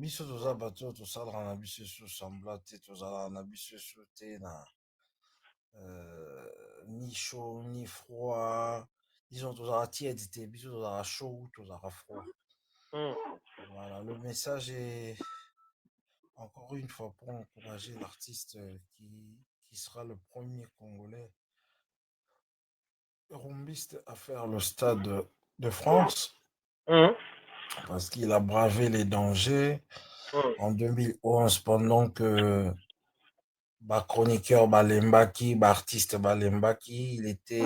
biso toza bato oyo tosalaka na biso esu sambla te tozalaka na biso esu te na ni chaud ni froid, disons tozalaka tiède te, biso tozalaka chaud ou tozalaka froid. Voilà, le message est encore une fois pour encourager l'artiste qui sera le premier Congolais rumbiste à faire le stade de France, parce qu'il a bravé les dangers en 2011 pendant que chroniqueur Balembaki, artiste Balembaki, il était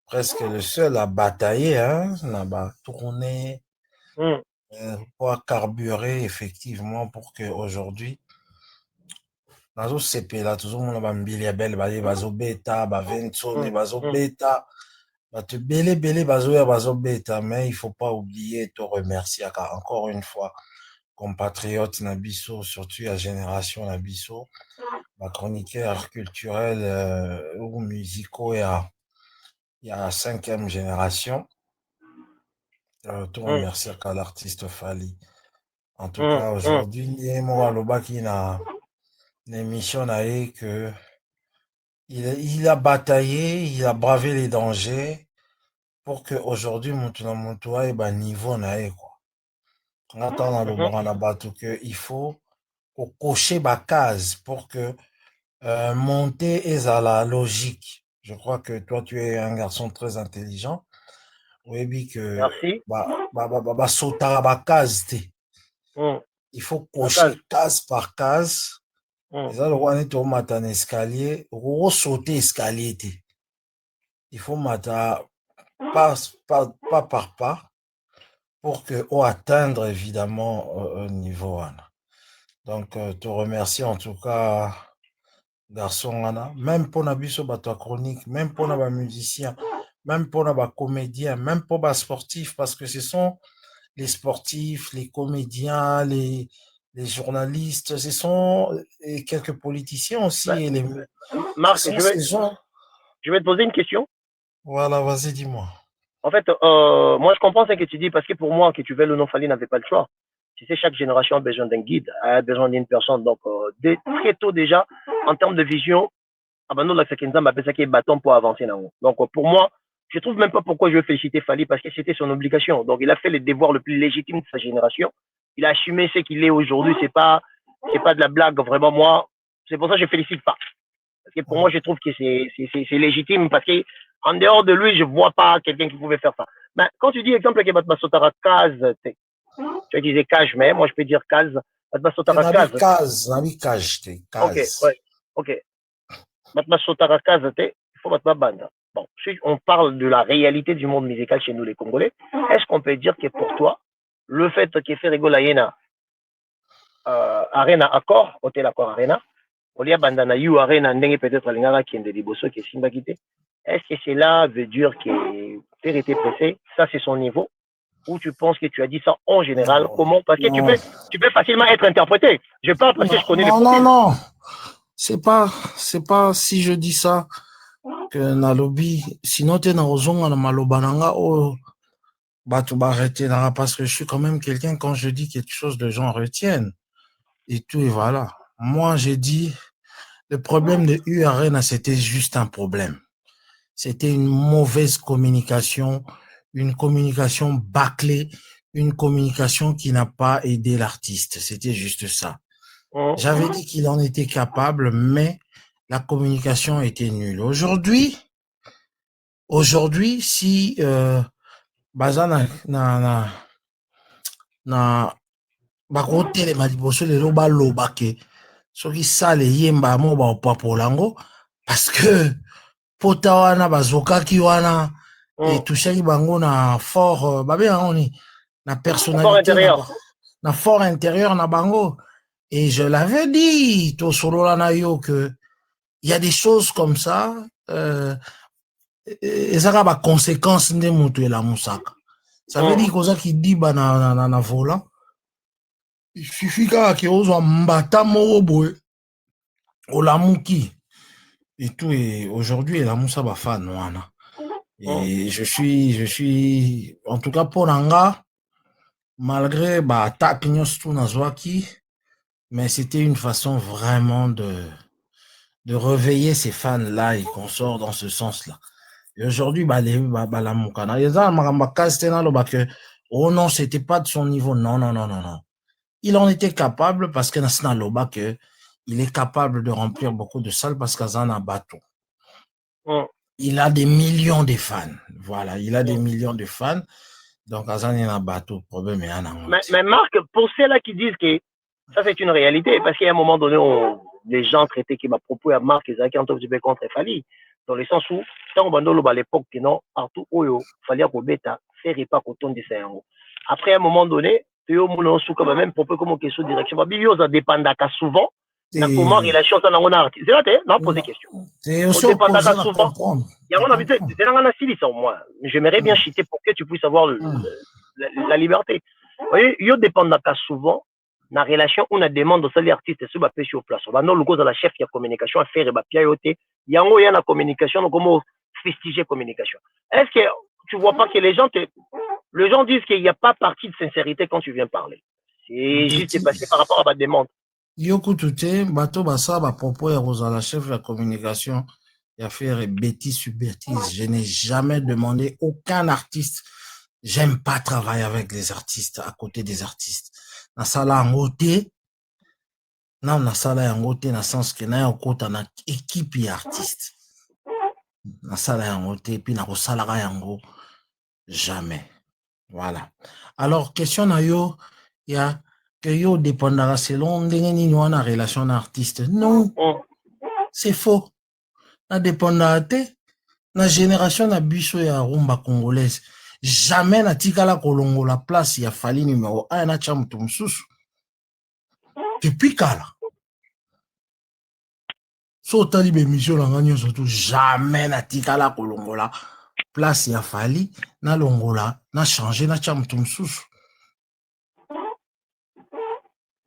presque le seul à batailler, hein, à tourner, pour carburer effectivement pour qu'aujourd'hui, nazo sepela tozomona bambili ya bele bale bazobeta bavensone bazobeta bato ebele bazoya bazobeta, mais il faut pas oublier to remercier encore une fois compatriotes na biso, surtout la génération na biso, chroniqueurs culturels ou musicaux, il y a 5e génération. Tout remercier à l'artiste Fali. En tout cas, aujourd'hui, moi, Lobaki na l'émission que il a bataillé, il a bravé les dangers pour que aujourd'hui, Moutoua et niveau nae quoi. On attend que il faut cocher ma case pour que monter est à la logique. Je crois que toi, tu es un garçon très intelligent. Oui, que Merci. sauter ma case. Il faut cocher case par case. Et ça, le roi est au matin escalier, ou sauter escalier. Il faut matin pas par pas pour que on atteindre évidemment au niveau. Donc, te remercie en tout cas. Garçon Anna, même pour Nabiso Bato chronique, même pour les musiciens, même pour les comédiens, même pour les sportifs, parce que ce sont les sportifs, les comédiens, les journalistes, ce sont et quelques politiciens aussi. Et les, Marc, ce sont ces gens. Je vais te poser une question. Voilà, vas-y, dis-moi. En fait, moi je comprends ce que tu dis parce que pour moi, que tu veux le non Fali n'avait pas le choix. Tu sais, chaque génération a besoin d'un guide, a besoin d'une personne. Donc, très tôt déjà, en termes de vision, Abando Laksakenza m'a pensé qu'il y a bâton pour avancer. Donc, pour moi, je ne trouve même pas pourquoi je veux féliciter Fali parce que c'était son obligation. Donc, il a fait les devoirs le plus légitime de sa génération. Il a assumé ce qu'il est aujourd'hui. C'est pas de la blague, vraiment. Moi, c'est pour ça que je félicite pas. Parce que pour moi, je trouve que c'est légitime parce que en dehors de lui, je ne vois pas quelqu'un qui pouvait faire ça. Mais quand tu dis, exemple, que Batma Sotara Kaz, tu disais Kaj, mais moi je peux dire Kaz. Batma Sotara Kaz. Ok, ouais, ok. Batma Sotara Kaz, il faut Batma Banda. Bon, si on parle de la réalité du monde musical chez nous, les Congolais, est-ce qu'on peut dire que pour toi, le fait que Ferrigo Layena, Arena Accord, Hotel Accord Arena, Olia Bandana You Arena, peut-être Lingara qui est de Liboso qui est Simbakité, est-ce que cela veut dire que Fer était pressé? Ça, c'est son niveau. Ou tu penses que tu as dit ça en général? Comment? Parce que tu peux facilement être interprété. Je parle parce que je connais les profils. Non. C'est pas si je dis ça que na lobby, sinon t'es na ozonga na malobananga o batu barrete na, parce que je suis quand même quelqu'un, quand je dis quelque chose, les gens retiennent. Et tout, et voilà. Moi, j'ai dit, le problème de URN, c'était juste un problème. C'était une mauvaise communication, une communication bâclée, une communication qui n'a pas aidé l'artiste. C'était juste ça. J'avais dit qu'il en était capable, mais la communication était nulle. Aujourd'hui, si baza na bakotelema liboso lelo baloba ke soki sale yemba mo baopapola yango parce que pota wana bazokaki wana etushaki bango na fort babengango ni na personnalité na fort intérieur na bango. Et je l'avais dit tosolola na yo que il y a des choses comme ça ezaka ba conséquences nde mutu ela musaka. Ça veut dire koza ki diba na volant. Il suffit kaka ozwa mbata moko boye olamuki et tout. Et aujourd'hui elamusa ba fan wana. Et je suis en tout cas pour nanga malgré attaque tout nazwaki, mais c'était une façon vraiment de réveiller ces fans-là et qu'on sort dans ce sens-là. Et aujourd'hui, la moukana, oh non, c'était pas de son niveau. Non, non, non, non, non. Il en était capable parce que il est capable de remplir beaucoup de salles parce qu'il a un bateau. Il a des millions de fans. Voilà, il a des millions de fans. Donc, il a un bateau. Problème est mais Marc, pour ceux-là qui disent que ça, c'est une réalité, parce qu'à un moment donné, les gens traitaient qui m'a propos à Marc Ezaki en top du contre Fali, dans le sens où, tant qu'on à l'époque, non, partout où il fallait qu'on bêta, faire pas qu'on tourne de ça. Après, à un moment donné, tu as quand même propos comme question de direction. Bibi, ça dépend souvent. Comment relation ça n'a artiste. C'est là, non, poser question. C'est aussi opposé à comprendre. J'aimerais bien chiter pour que tu puisses avoir la liberté. Vous voyez, il dépend souvent na relation on a demande de salir artiste sur ba sur place. On va non le cause de la chef qui a communication à faire et ba piayoté. Il y a une communication donc comment festiger communication. Est-ce que tu vois pas que les gens disent qu'il n'y a pas partie de sincérité quand tu viens parler. C'est juste passé par rapport à ma demande. Yoko Touté, bateau basa ba propos à la chef de la communication et à faire bêtise sur bêtise. Je n'ai jamais demandé aucun artiste. J'aime pas travailler avec les artistes, à côté des artistes. Na sala ngote, na sala ngote, na sens que na yokota na équipe et artiste. Na sala ngote, puis na kosala yango, jamais. Voilà. Alors, question na yo, il y a que yo dépendra selon ndenge nini wana relation na artiste. Non, c'est faux. Na dépendra te, na génération na biso ya rumba congolaise. Jamais na tikala kolongo la place ya Fali numéro 1 na tcha mutu mususu. Depuis kala. So tali be mission la ngani surtout jamais na tikala kolongo la place ya Fali na longola na changer na tcha mutu mususu.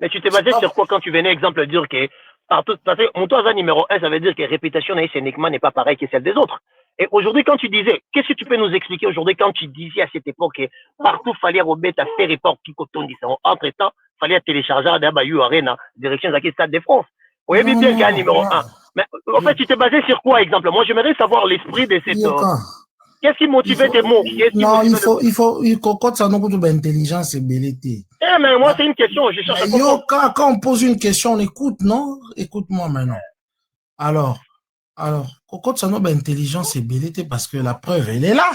Mais tu t'es basé sur quoi quand tu venais, exemple, dire que partout, parce que mon toit numéro 1, ça veut dire que réputation uniquement n'est pas pareille que celle des autres. Et aujourd'hui, quand tu disais, qu'est-ce que tu peux nous expliquer aujourd'hui quand tu disais à cette époque que partout fallait remettre à faire report qui coton disant entre temps, fallait télécharger à Dabayou Arena, direction de Stade de France. Oui, bien bien gars numéro 1. Mais en fait, tu t'es basé sur quoi, exemple? Moi, j'aimerais savoir l'esprit de cette. Qu'est-ce qui motivait tes mots? Non, il faut, quand ça nous coûte intelligence et belleté. Eh, mais moi, c'est une question, je cherche à comprendre. Quand on pose une question, on écoute, non? Écoute-moi maintenant. Alors, quand ça nous intelligence et belleté, parce que la preuve, elle est là.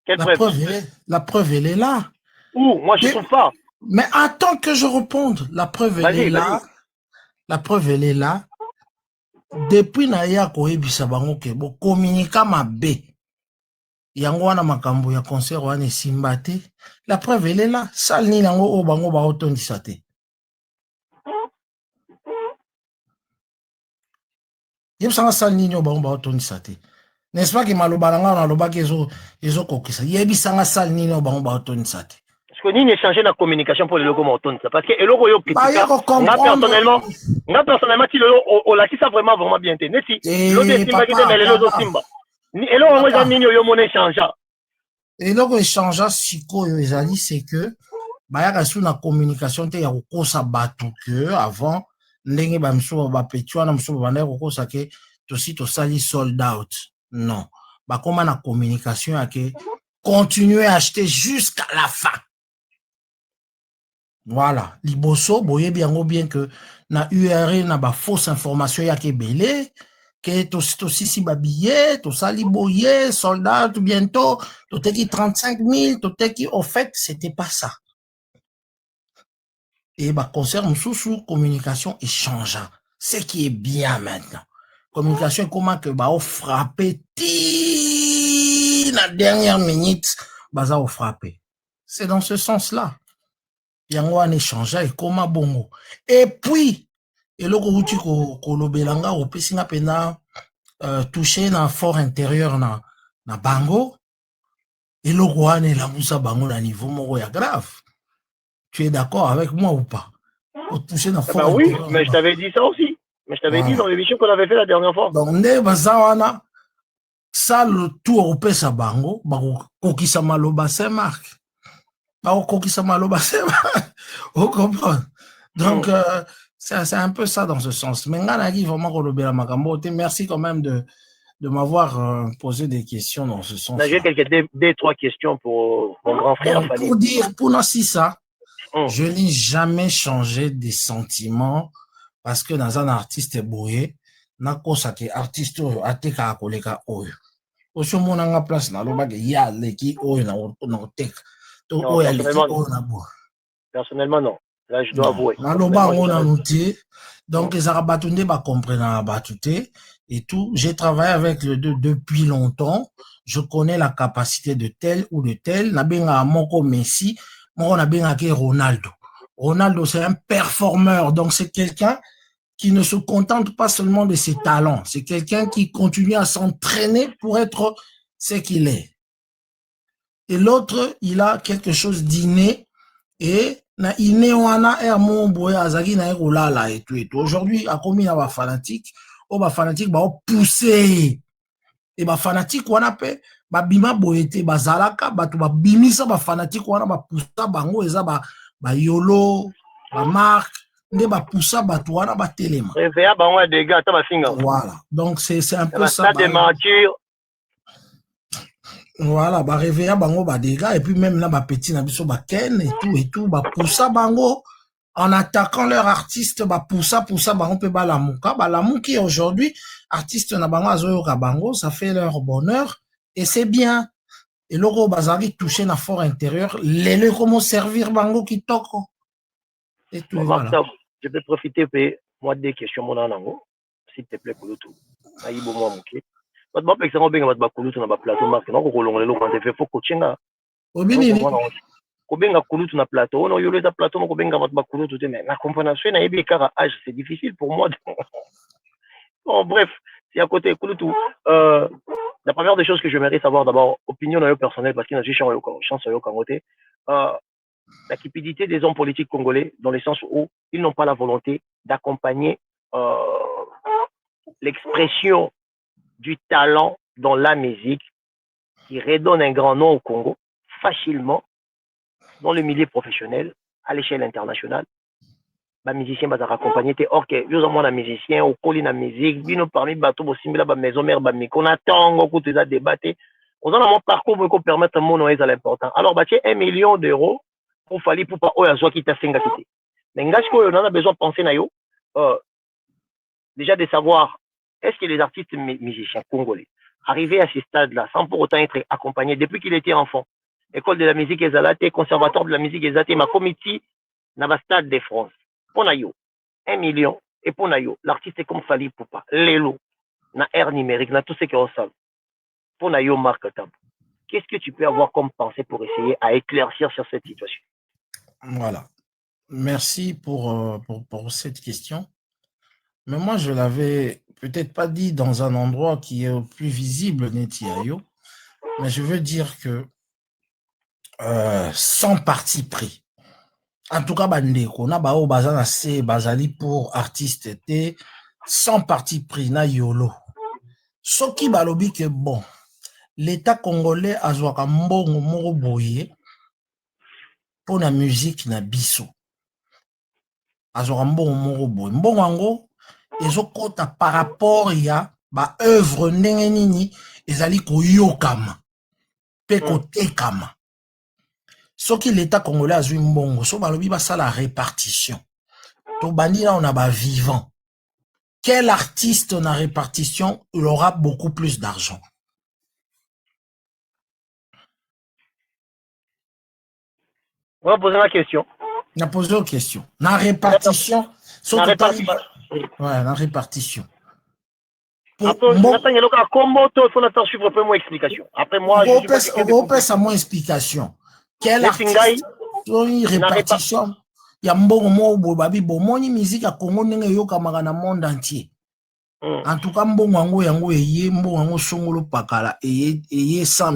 Quelle preuve? La preuve, elle est là. Où? Moi, je ne trouve pas. Mais attends que je réponde. La preuve, elle est là. La preuve, elle est là. Depuis Naya Koebisa Bango Kebo, communica ma B. Yango wana makambo ya concert wana simbate. La preuve, elle est là. Salni nango o bango ba otondisa te. Yebsanga salni nyo bango ba otondisa te. N'est-ce pas que malobalanga na lobaki ezo kokisa. Yebisanga salni nyo bango ba otondisa te. Parce que ni échanger la communication pour les locaux monton ça parce que le logo yo personnellement si le on l'a ça vraiment bien té neti le simba qui mais le logo simba ni et là on va nini yo mon échange et logo échange siko yo ezali c'est que bayaka sous la communication te ya kokosa batu que avant ndenge ba mso ba petwa na mso ba ndeko kokosa ke to si to sali sold out non ba koma na communication ya ke continuer à acheter jusqu'à la fin. Voilà, liboso boye bien que na URL na ba fausse information ya ke belé que to si ba billet to sali boye soldat tout bientôt to teki 35 000 to teki au fait c'était pas ça. Et bah concert sous communication échangeant, ce qui est bien maintenant. Communication comment que ba frapper la dernière minute baza au frapper. C'est dans ce sens-là. Yango an échange et comment bongo. Et puis, et loko uti ko lobelanga o pesinga pena toucher na fort intérieur na bango. Et loko an la musa bango na niveau moko ya grave. Tu es d'accord avec moi ou pas? Au toucher na fort oui, intérieur. Oui, mais je t'avais dit ça aussi. Mais je t'avais dit dans l'émission qu'on avait fait la dernière fois. Donc ne bazawana ça le tout européen sa bango, bako kokisa maloba Saint-Marc. Vous comprenez? Donc, c'est un peu ça dans ce sens. Mais vraiment, merci quand même de m'avoir posé des questions dans ce sens. J'ai deux, trois questions pour mon grand frère. Donc, pour dire, pour Nancy ça, je n'ai jamais changé des sentiments parce que dans un artiste bouillé, nakosaki artiste oyo ateka koleka oyo. Oso monanga place na lobaki ya leki oyo na oteka. To oyo leki oyo na bo. Personnellement non. Là je dois avouer. Na loba on a noté. Donc les arabatunde ba comprendre batute et tout. J'ai travaillé avec le deux depuis longtemps. Je connais la capacité de tel ou de tel. Na benga moko Messi, moko na benga ke Ronaldo. Ronaldo c'est un performeur, donc c'est quelqu'un qui ne se contente pas seulement de ses talents. C'est quelqu'un qui continue à s'entraîner pour être ce qu'il est. Et l'autre, il a quelque chose d'inné et na inné wana e amon boye azaki na ekolala et tout. Aujourd'hui, a komi na ba fanatique, o ba fanatique ba pousser. Et ba fanatique wana pe ba bima boyete bazalaka batu ba bimisa ba fanatique wana ba poussa bango eza ba yolo, ba marque nde ba poussa batu wana ba telema. Réveilla bango des gars ta ba finga. Voilà. Donc c'est un peu ça. Ça démentir. Voilà, bah réveiller bango bah des gars et puis même là bah petit na biso bah ken et tout bah poussa bango en attaquant leur artiste bah poussa bango pe bah la mouki aujourd'hui artiste na bango azoyo ka bango ça fait leur bonheur et c'est bien et logo bazari toucher na fort intérieur les comment servir bango qui toko et tout voilà. Je peux profiter pe moi des questions mon anango s'il te plaît pour tout ayibo moi moké. Votre bap excellent bien votre bakulutu na ba plateau marque non ko longolelo quand te fait faut coachinga obini ko benga kulutu na plateau on yolo za plateau ko benga votre bakulutu te mais la compréhension na yebi car âge c'est difficile pour moi. Bon bref, c'est à côté kulutu la première des choses que j'aimerais savoir d'abord opinion personnelle parce qu'il y a chance au côté la cupidité des hommes politiques congolais dans le sens où ils n'ont pas la volonté d'accompagner l'expression du talent dans la musique qui redonne un grand nom au Congo facilement dans le milieu professionnel à l'échelle internationale. Les musiciens sont accompagnés. Or, nous avons un musicien au colis de la musique, nous parmi bateaux, la maison mère, on attend que tu as débattu. On a un parcours pour permettre mon nom à l'important. Alors, 1 million d'euros pour faire pour pas oyazo qui t'a fait quitter. Mais on a besoin de penser déjà de savoir est-ce que les artistes musiciens congolais arrivés à ce stade-là sans pour autant être accompagnés depuis qu'il était enfant, école de la musique Ezalate, conservatoire de la musique Ezalate, ma comité dans le stade de France. Pour Nayo, 1 million et pour Nayo, l'artiste est comme Fali Poupa, Lelo, na ère numérique, na tout ce qu'on sait. Pour Nayo, Marc Tab. Qu'est-ce que tu peux avoir comme pensée pour essayer à éclaircir sur cette situation? Voilà. Merci pour cette question. Mais moi, je l'avais peut-être pas dit dans un endroit qui est plus visible, Netiayo, mais je veux dire que sans parti pris. En tout cas, bandeko, na bao bazana se bazali pour artiste té sans parti pris na yolo. Soki balobi que bon, l'État congolais azwaka mbongo moko boye pour la musique na biso. Azwaka mbongo moko boye. Mbongo ango ezokota par rapport ya ba œuvre ndenge nini ezali koyokama pe kotekama. Soki l'État congolais azwi mbongo, so balobi basa la répartition. To bandi là on a ba vivant. Quel artiste na répartition il aura beaucoup plus d'argent? On va poser la question. On a posé une question. La répartition. La répartition. Ouais, la répartition. Après, il faut attendre suivre un peu mon explication. Après, moi, je vais à mon explication. Quel artiste une répartition? Il y a mbongo mo bobabi bomoni musique à Congo ndenge yokamaka na monde entier. En tout cas, mbongo yango yango eye mbongo yango songolo pakala eye 100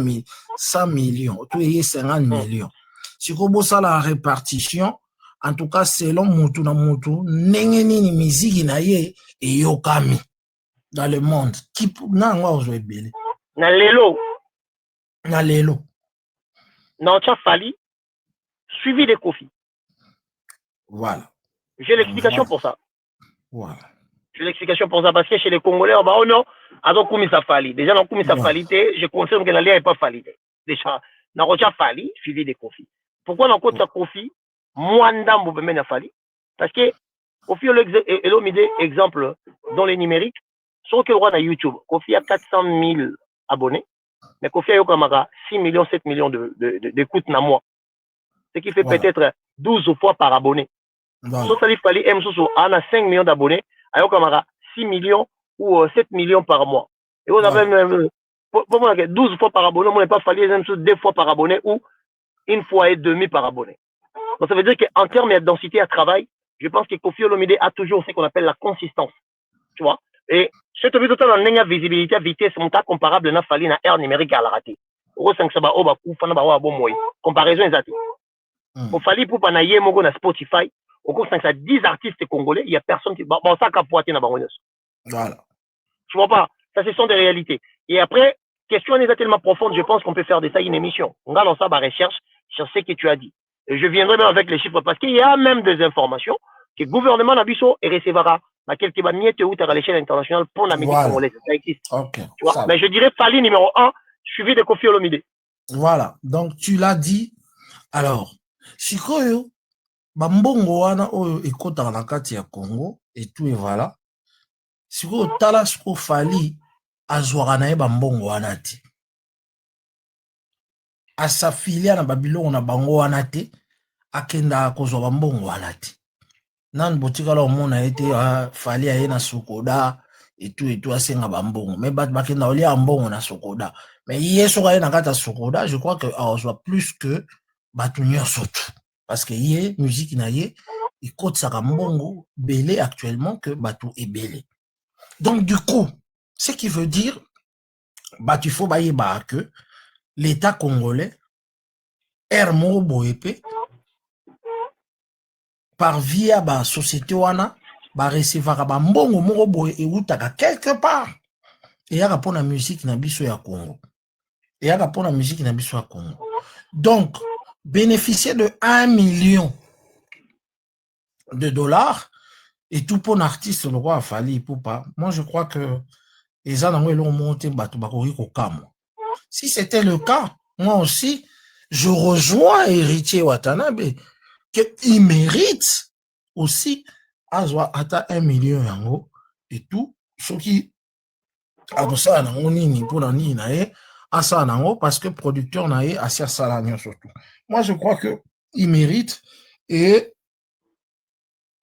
millions, tout eye 50 millions. Si vous avez la répartition, en tout cas, selon Moutou na Moutou, ndenge nini musique na ye eyokami dans le monde. Qui na ngwa ozwe belé. Na lelo. Na lelo. Na ocha Fali. suivi des Kofi. Voilà. J'ai l'explication pour ça. Voilà. J'ai l'explication pour ça parce que chez les Congolais, on va oh non, alors Koumi ça fali. Déjà, dans Koumi ça fali, je confirme que l'allié n'est pas fali. Déjà, dans Rocha fali, suivi des Kofi. Pourquoi dans Côte Kofi, moins d'âme vous pouvez fali? Parce que, au fil de l'omide, exemple, dans les numériques, sur que le roi de YouTube, Kofi a 400 000 abonnés, mais Kofi a 6 millions, 7 millions d'écoutes dans mois. Ce qui fait peut-être 12 fois par abonné. Sauf qu'il fallait on a 5 millions d'abonnés, alors qu'on a 6 millions ou 7 millions par mois. Et on avait 12 fois par abonné, on n'est pas fallu 2 fois par abonné ou 1 fois et demi par abonné. Donc ça veut dire qu'en termes de densité à travail, je pense que Kofi Olomide a toujours ce qu'on appelle la consistance. Tu vois? Et ce que tu as une visibilité à vitesse, c'est comparable à une air numérique à la raté. Comparaison exacte. Il fallait pour panayer mogo na Spotify, au cours de 10 artistes congolais, il n'y a personne qui bon ça qu'a poité na bangones. Voilà. Tu vois pas, ça ce sont des réalités. Et après, question n'est tellement profonde, je pense qu'on peut faire de ça une émission. On va lancer ma recherche sur ce que tu as dit. Et je viendrai même avec les chiffres parce qu'il y a même des informations que le gouvernement Nabiso recevra à quelques miettes ou à l'échelle internationale pour la musique congolaise. Ça existe. Okay. Tu vois? Mais je dirais Fali numéro 1, suivi de Kofi Olomide. Voilà. Donc tu l'as dit. Alors, sikoyo bambongo wana oyo ekota na kati ya Congo et tout et voilà. Sikoyo tala siko Fali azwaka na ye bambongo wana te. Asafilia na babilongo na bango wana te, akenda kozwa bambongo wana te. Nan botikala omona ete Fali aye na Sokoda et tout asenga bambongo. Mais bakenda olia mbongo na Sokoda. Mais yeso aye na kata Sokoda, je crois que azwa plus que batu nyonso tout. Parce que yé musique na yé il cote sa mbongo belé actuellement que batu est belé. Donc du coup, ce qui veut dire tu faut bailler que l'État congolais ermo boepe par via ba société wana ba recevra ba mbongo moko boye e utaka quelque part et yaka pona musique na biso ya Congo. Et yaka pona musique na biso ya Congo. Donc bénéficier de 1 million de dollars et tout pour un artiste le roi Fali pour pas. Moi je crois que les gens ont monté bato bakori kokamo. Si c'était le cas, moi aussi je rejoins Héritier Watanabe qu'il mérite aussi azwa ata 1 million yango et tout ce qui a ça na nini pour la nini nae asa nango parce que producteur nae asia salanyo surtout. Moi je crois que il mérite et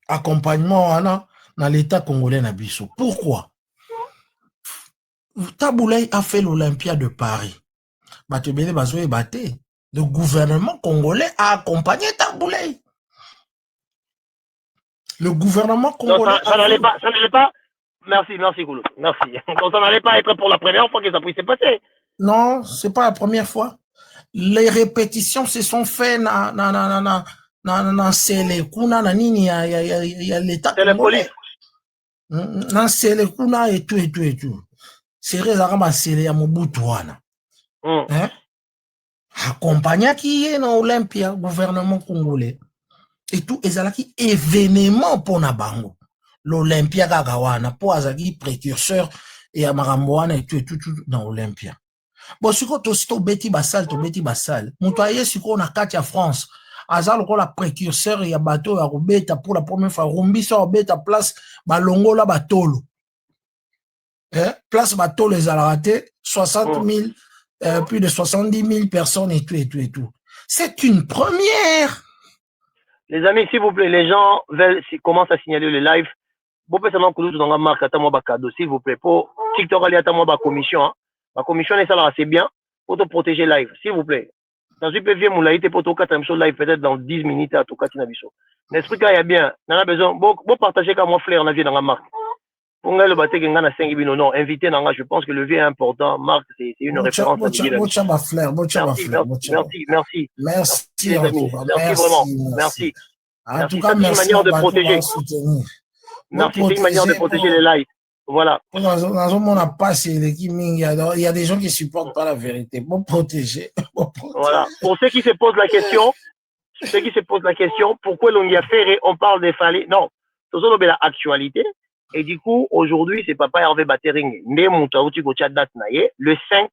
accompagnement wana na l'état congolais na biso. Pourquoi? Taboulay a fait l'Olympia de Paris. Batebele bazoe baté. Le gouvernement congolais a accompagné Taboulay. Le gouvernement congolais. Donc, ça n'allait pas. Merci, Goulou. Merci. Donc, ça n'allait pas être pour la première fois que ça puisse se passer. Non, c'est pas la première fois. Les répétitions se sont faites na Selekuna, na nini ya l'état congolais. Na Selekuna et tout. C'est rézaka ba Sele ya Mobutu wana. Hein? Accompagna qui est na Olympia, gouvernement congolais. Et tout, ezalaki événement pour na bango. L'Olympia kagawana, pour azaki précurseur et amaramboana et tout dans Olympia. Bon, si ko to beti basal, muto aye siko na kati ya France, azalo ko la précurseur ya bateau ya robeta pour la première fois, rumbisa robeta place balongola batolo. Place batolo ezalaka 60 000, plus de 70 000 personnes et tout. C'est une première. Les amis, s'il vous plaît, les gens commencent à signaler le live. Vous pouvez seulement que dans la marque, attends-moi cadeau, s'il vous plaît. Pour TikTok, attends-moi commission. La commission est ça là, c'est bien pour te protéger live, s'il vous plaît. Dans une PV, mon live, pour te live peut-être dans 10 minutes à tout cas, tu n'as vu ça. L'esprit qu'il y a bien, on a besoin, bon partager comme moi, Flair, on a vu dans la marque. Pour le bâtir qu'il y a 5 non, invité dans la, je pense que le vie est important. Marc, c'est une référence. Merci. Les amis. Merci vraiment. Merci. En tout cas, merci. C'est une manière de protéger. Merci, c'est une manière de protéger les lives. Voilà. Il y a des gens qui ne supportent pas la vérité. Bon protéger. Voilà. Pour ceux qui se posent la question, ceux qui se posent la question, pourquoi l'on y a fait, on parle des Fali. Non, c'est la actualité. Et du coup, aujourd'hui, c'est Papa Hervé Battering. Le 5,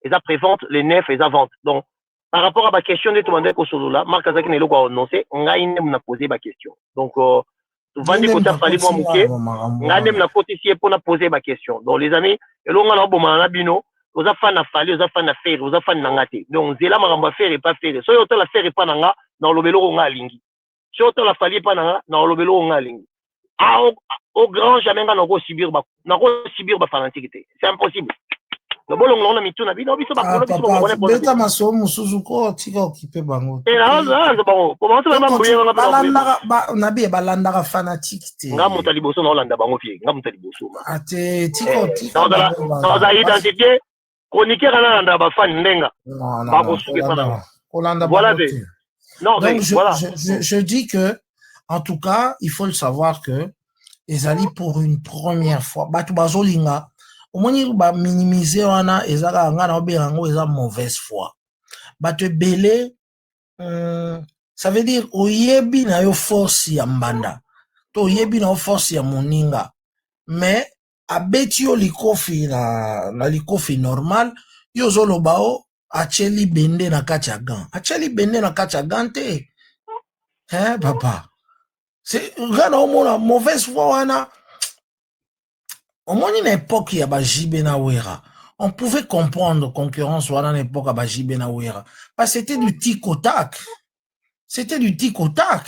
ils ont prévente, le 9, ils ont vente. Donc, par rapport à ma question de demander au solo là, Marc Azaki n'est pas annoncé, on a posé ma question. Donc, vendre côté Fali moi mouké, on a côté ici pour poser ma question. Donc, les amis, et l'on a bon manabino. Aux affaires à Fali, aux affaires à faire, aux affaires à Nangate. Donc, c'est là ma faire et pas faire. Si autant la faire et pas nanga, dans le vélo on a lingi. Si autant la Fali pas nanga, dans le vélo on a lingi. Ah, au grand jamais on a subir ma fanaticité. C'est impossible. Le bolon on a mis tout na bino biso ba kono biso ba beta maso musuzu ko tika okipe bango. Et là bon, comment ça va mbouyer nga ba na bi balanda ka fanaticité. Nga mutali boso na Hollande bango fie, nga mutali boso ma. Ate tika dans la identité chroniqueur na landa ba fan ndenga. Ba ko suke pana. Voilà. Non, donc voilà. Je dis que en tout cas, il faut le savoir que ezali pour une première fois. Batu bazolinga omoni ba minimiser wana ezaka nga na oberango eza mauvaise foi. Batu belé ça veut dire oyebi na yo force ya mbanda. To oyebi na yo force ya moninga. Mais abeti yo likofi na likofi normal yo zoloba o acheli bende na kati ya gant. Acheli bende na kati ya gant te. Hein papa. C'est regarde au moins mauvaise foi wana. Au moins une époque il y a ba Jibé na Wera. On pouvait comprendre concurrence wana une époque à ba Jibé na Wera. Parce que c'était du tic au tac. C'était du tic au tac.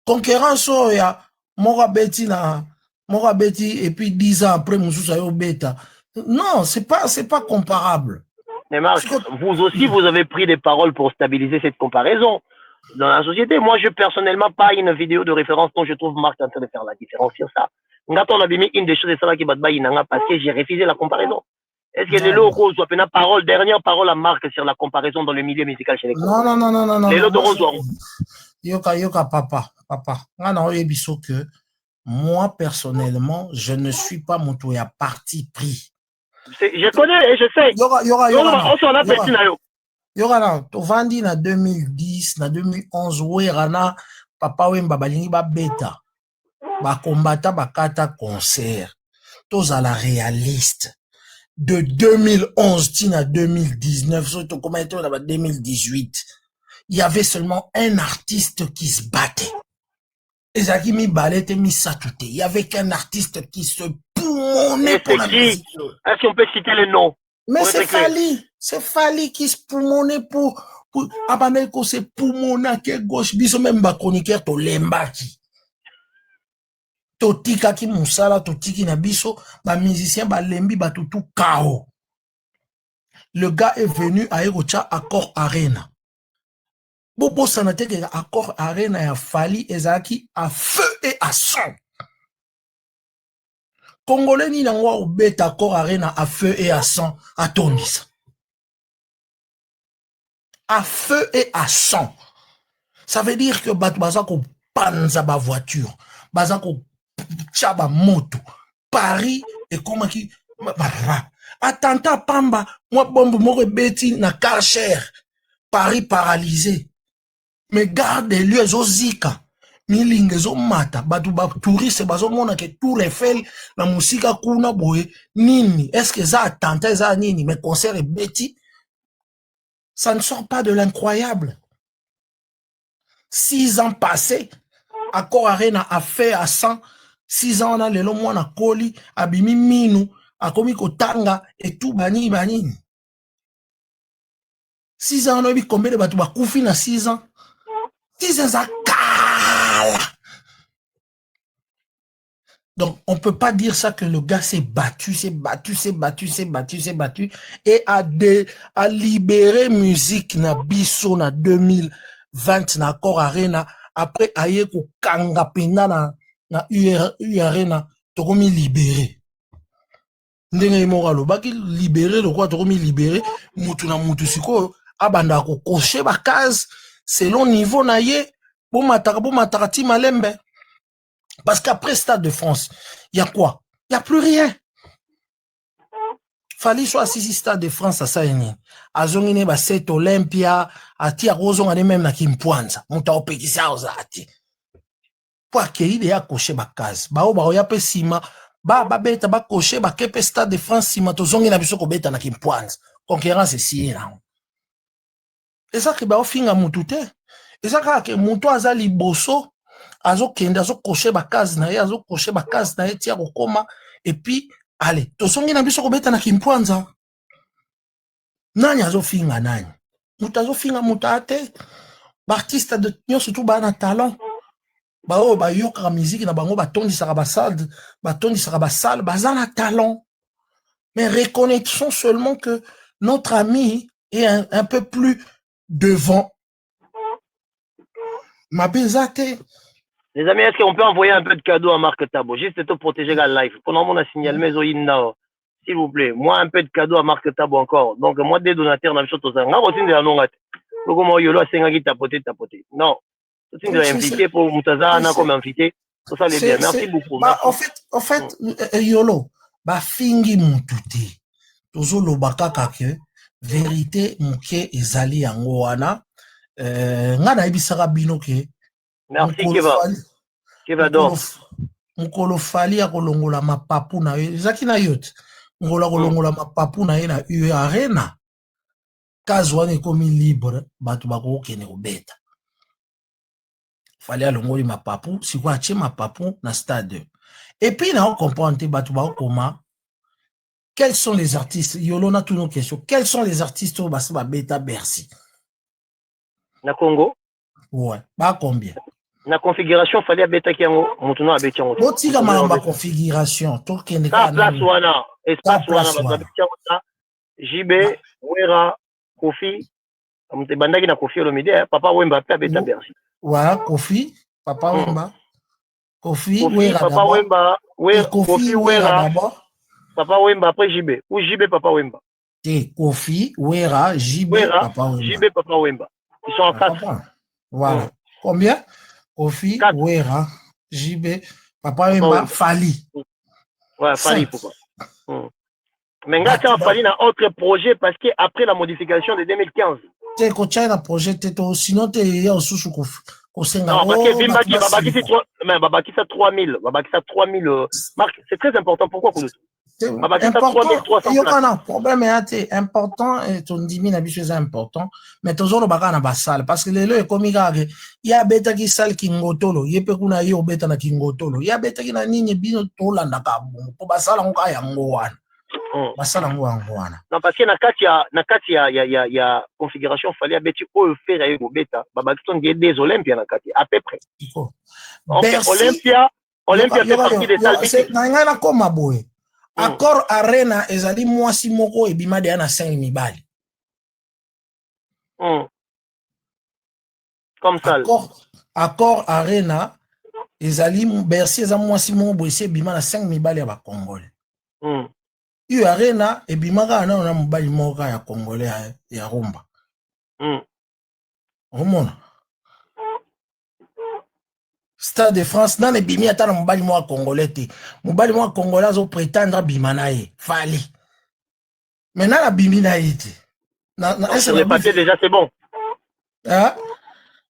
Concurrence il y a Mora Betty et puis 10 ans après Moussousa yo beta. Non, c'est pas comparable. Mais Marc, vous aussi vous avez pris des paroles pour stabiliser cette comparaison. Dans la société, moi, je personnellement pas une vidéo de référence dont je trouve Marc en train de faire la différence sur ça. Quand on a mis une des choses de ça qui bat parce que j'ai refusé la comparaison. Est-ce que les locaux soit une parole, dernière parole à Marc sur la comparaison dans le milieu musical chez les Congolais? Non. Les locaux sont. Yoka, papa. Que moi, personnellement, je ne suis pas mon tour à parti pris. Je connais et je sais. On s'en a petit là. Yorana, tovandi na 2010, na 2011, werana, papa wemba balingi ba beta, ba kombata bakata concert. Toza la réaliste. De 2011 tina 2019, surtout comment était là 2018, il y avait seulement un artiste qui se battait. Ezaki mi balete mi satute. Il y avait qu'un artiste qui se poumonnait pour la musique. Est-ce qu'on peut citer les noms? Mais c'est Fali qui se poumonnait pour Abaneko se poumonna ke gauche biso même ba chroniqueur to lembaki. To tika ki musala to tiki na biso ba musicien ba lembi ba tutu kao. Le gars est venu à Erocha Accor Arena. Bobo sanate ke Accor Arena ya Fali ezaki à feu et à sang. Congolais ni nangwa obeta Accor Arena à feu et à sang à Tonisa. À feu et à sang. Ça veut dire que bazako panza ba voiture, bazako chaba moto, Paris et comment qui attentat pamba, moi bombe moko beti na car cher, Paris paralysé. Mais garde les lieux zozika. Milinge zo mata, batu ba touriste bazo mona ke Tour Eiffel na musika kuna boye nini. Est-ce que ça attentat ça nini mais concert est beti? Ça ne sort pas de l'incroyable. 6 ans passés, Accor Arena a fait à 100. 6 ans, on a le long mois na koli, abimi minu, akomi kotanga, et tout bani. 6 ans, on a eu combien de bateaux bakoufi na 6 ans? 6 ans, ça cala. Donc, on peut pas dire ça que le gars s'est battu et a libéré musique na biso na 2020 na Accor Arena après aye ko kanga pena na U Arena tokomi libéré. Ndenge imora lo baki libéré le quoi tokomi libéré mutu na mutu siko abanda ko cocher ba case selon niveau na ye bo mataka ti malembe. Parce qu'après Stade de France, il y a quoi? Il n'y a plus rien. Fali soit assisi Stade de France à ça yeni. Azongine ba set Olympia, ati arozonga même na Kimpwanza. Muta opekisa ozati. Po akeli ya cocher ba case. Ba o ya pe sima, ba beta ba cocher ba kepe Stade de France sima tozongi na biso ko beta na Kimpwanza. Concurrence si là. Et ça que ba ofinga mutu te. Et ça que mutu azali bosso, azo kende azo cocher ba case na ye, azo cocher ba case na ye tia ko koma et puis allez, tozongi na biso ko beta na Kimpwanza. Nani azofinga nani? Mutu azofinga mutu ate. Ba artiste de nyo surtout ba na talent. Ba o ba yoka musique na bango ba tondisaka ba salle, baza na talent. Mais reconnaissons seulement que notre ami est un peu plus devant. Ma bezate. Les amis, est-ce qu'on peut envoyer un peu de cadeaux à Marc Tabo? Juste pour protéger la live. Pendant mon a signalé mes oïnao. S'il vous plaît, moi un peu de cadeaux à Marc Tabo encore. Donc moi des donateurs n'a pas chose ça. Nga aussi de la non gâte. Donc moi yolo a senga qui tapoter. Non. C'est une invité pour Moutaza na comme invité. Tout ça les bien. Merci beaucoup. Bah, en fait yolo ba fingi mututi. Tozo lobaka kake vérité muke ezali yango wana. Nga na ibisaka bino ke. Merci Keva donc. Mukolo fali ya kolongola mapapu na ye. Zaki na yote. Ngola kolongola mapapu na ye na UE Arena. Kazwana ekomi libre, batu bako kene kobeta. Fali alongoli mapapu, siko ache mapapu na stade. Et puis on comprend batu bako koma. Quels sont les artistes? Yolo na toutes nos questions. Quels sont les artistes au basa beta Bercy? Na Congo? Ouais. Ba combien? Na configuration fallait abeta kiango mutuno abeti yango. Botika malamba configuration to kende ka place wana espace wana ba JB Wera Kofi amte bandaki na Kofi Olomide papa Wemba pe abeta Bercy. Voilà Kofi papa Wemba. Kofi Wera papa Wemba Kofi Wera d'abord. Papa Wemba après JB ou JB papa Wemba. Kofi Wera JB papa Wemba. JB papa Wemba. Ils sont en 4. Voilà. Combien? Kofi, Wera, JB, Papa Wemba, Fali. Ouais, Fali, pourquoi? Mais là, tu as Fali dans autre projet parce qu'après la modification de 2015. Tu es un projet, sinon tu es au sous non, parce que Babaki, ça 3000. Babaki, ça 3000. Marc, c'est très important. Pourquoi c'est important. Il y a un problème important et ton 10 000 habitués c'est important mais toujours le bagage na basal parce que les lois comme il y a beta qui sal kingotolo il peut kuna yo beta na kingotolo il y a beta qui na nini bino tolanda ka bon pour basala ngoka yango wana basala ngo wana non parce que na kati ya configuration fallait beti o faire yo beta babaki ton des Olympiens na kati à peu près Olympia fait partie des salles na koma boy. Accord Arena ezali mwasi moko ebima de na 5 mibali. Comme ça. Accord Arena ezali Bercy eza mwasi moko boyese ebima na 5 mibali ya ba Congolais. Iyo Arena ebima ka na mobali moko ya Congolais ya Rumba. Omona. Stade de France dans les bimi ata na mobali mo congolais te mobali mo congolais zo prétendre bima na ye Fali maintenant la bimi na ye te sur les papiers déjà c'est bon hein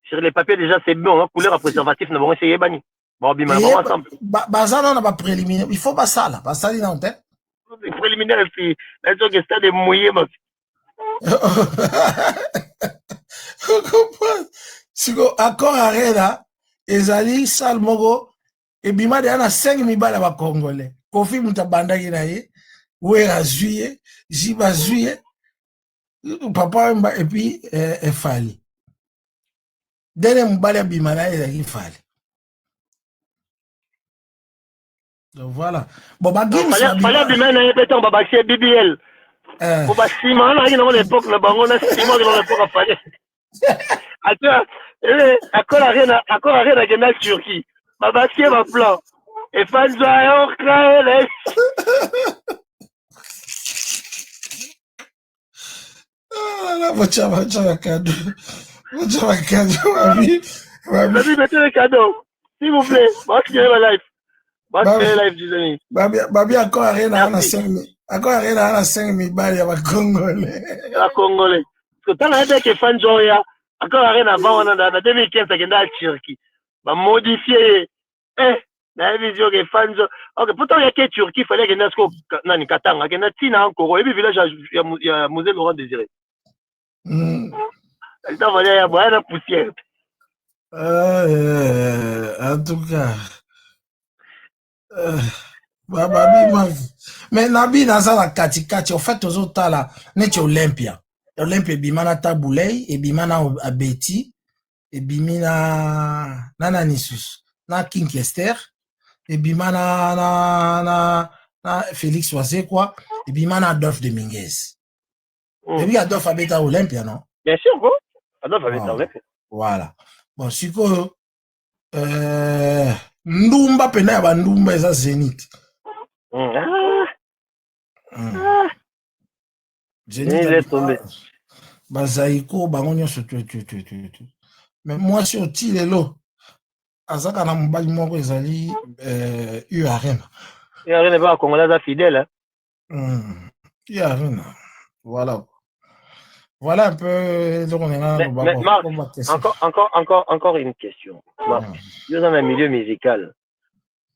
sur les papiers déjà c'est bon hein? Couleur à préservatif na bon essayer bani bon bima na ensemble bazana na ba préliminaire il faut pas ça là pas ça li na tête préliminaire et puis là que stade mouillé ma siko accord Arena ezali sal moko ebima de na 5 mibala ba Congolais Kofi mutabanda ki na ye Wera juillet Jiba juillet Papa Wemba et puis Fali dene mubala bima na ezali Fali donc voilà bon ba game fallait bima na yepeton ba baxé BBL pour ba sima na ina l'époque na bango na sima dans l'époque a fallu attends accord Arena gagné Turquie ma basket ma plan et Fanza on crée Vacha cadeau mettez les cadeaux s'il vous plaît moi je la live des amis babi accord Arena na 5 Encore rien à la 5 000 balles, il y a Congolais. La Congolais. Parce que tant que tu es fan Joya, encore rien avant, on a 2015, ça a Turquie. Va modifier. La vision que fan Joya. Ok, pourtant, il y a que Turquie, il fallait que Nasco, Nani Katanga, que Natina encore, et puis village, il y a Moselle Laurent Désiré. Il y a moyen de poussière. En tout cas. Mais Nabi naza la katikati au fait aux autres là neti Olympia bimana Tabulei et bimana Abeti et bimina nana Nisus na Kinkester et bimana na Félix Oisé quoi et bimana Adolphe Dominguez. Et puis Adolphe Abeta Olympia non? Bien sûr quoi. Adolphe Abeta Olympia. Voilà. Bon siko ndumba pena ya bandumba eza Zénith. Zénith bazaiko bango nyonso mais moi si oti lelo azaka na mobali moko ezali Arena. Arena ba Congolais aza fidèle Arena. Voilà un peu encore une question. Nous dans un milieu musical.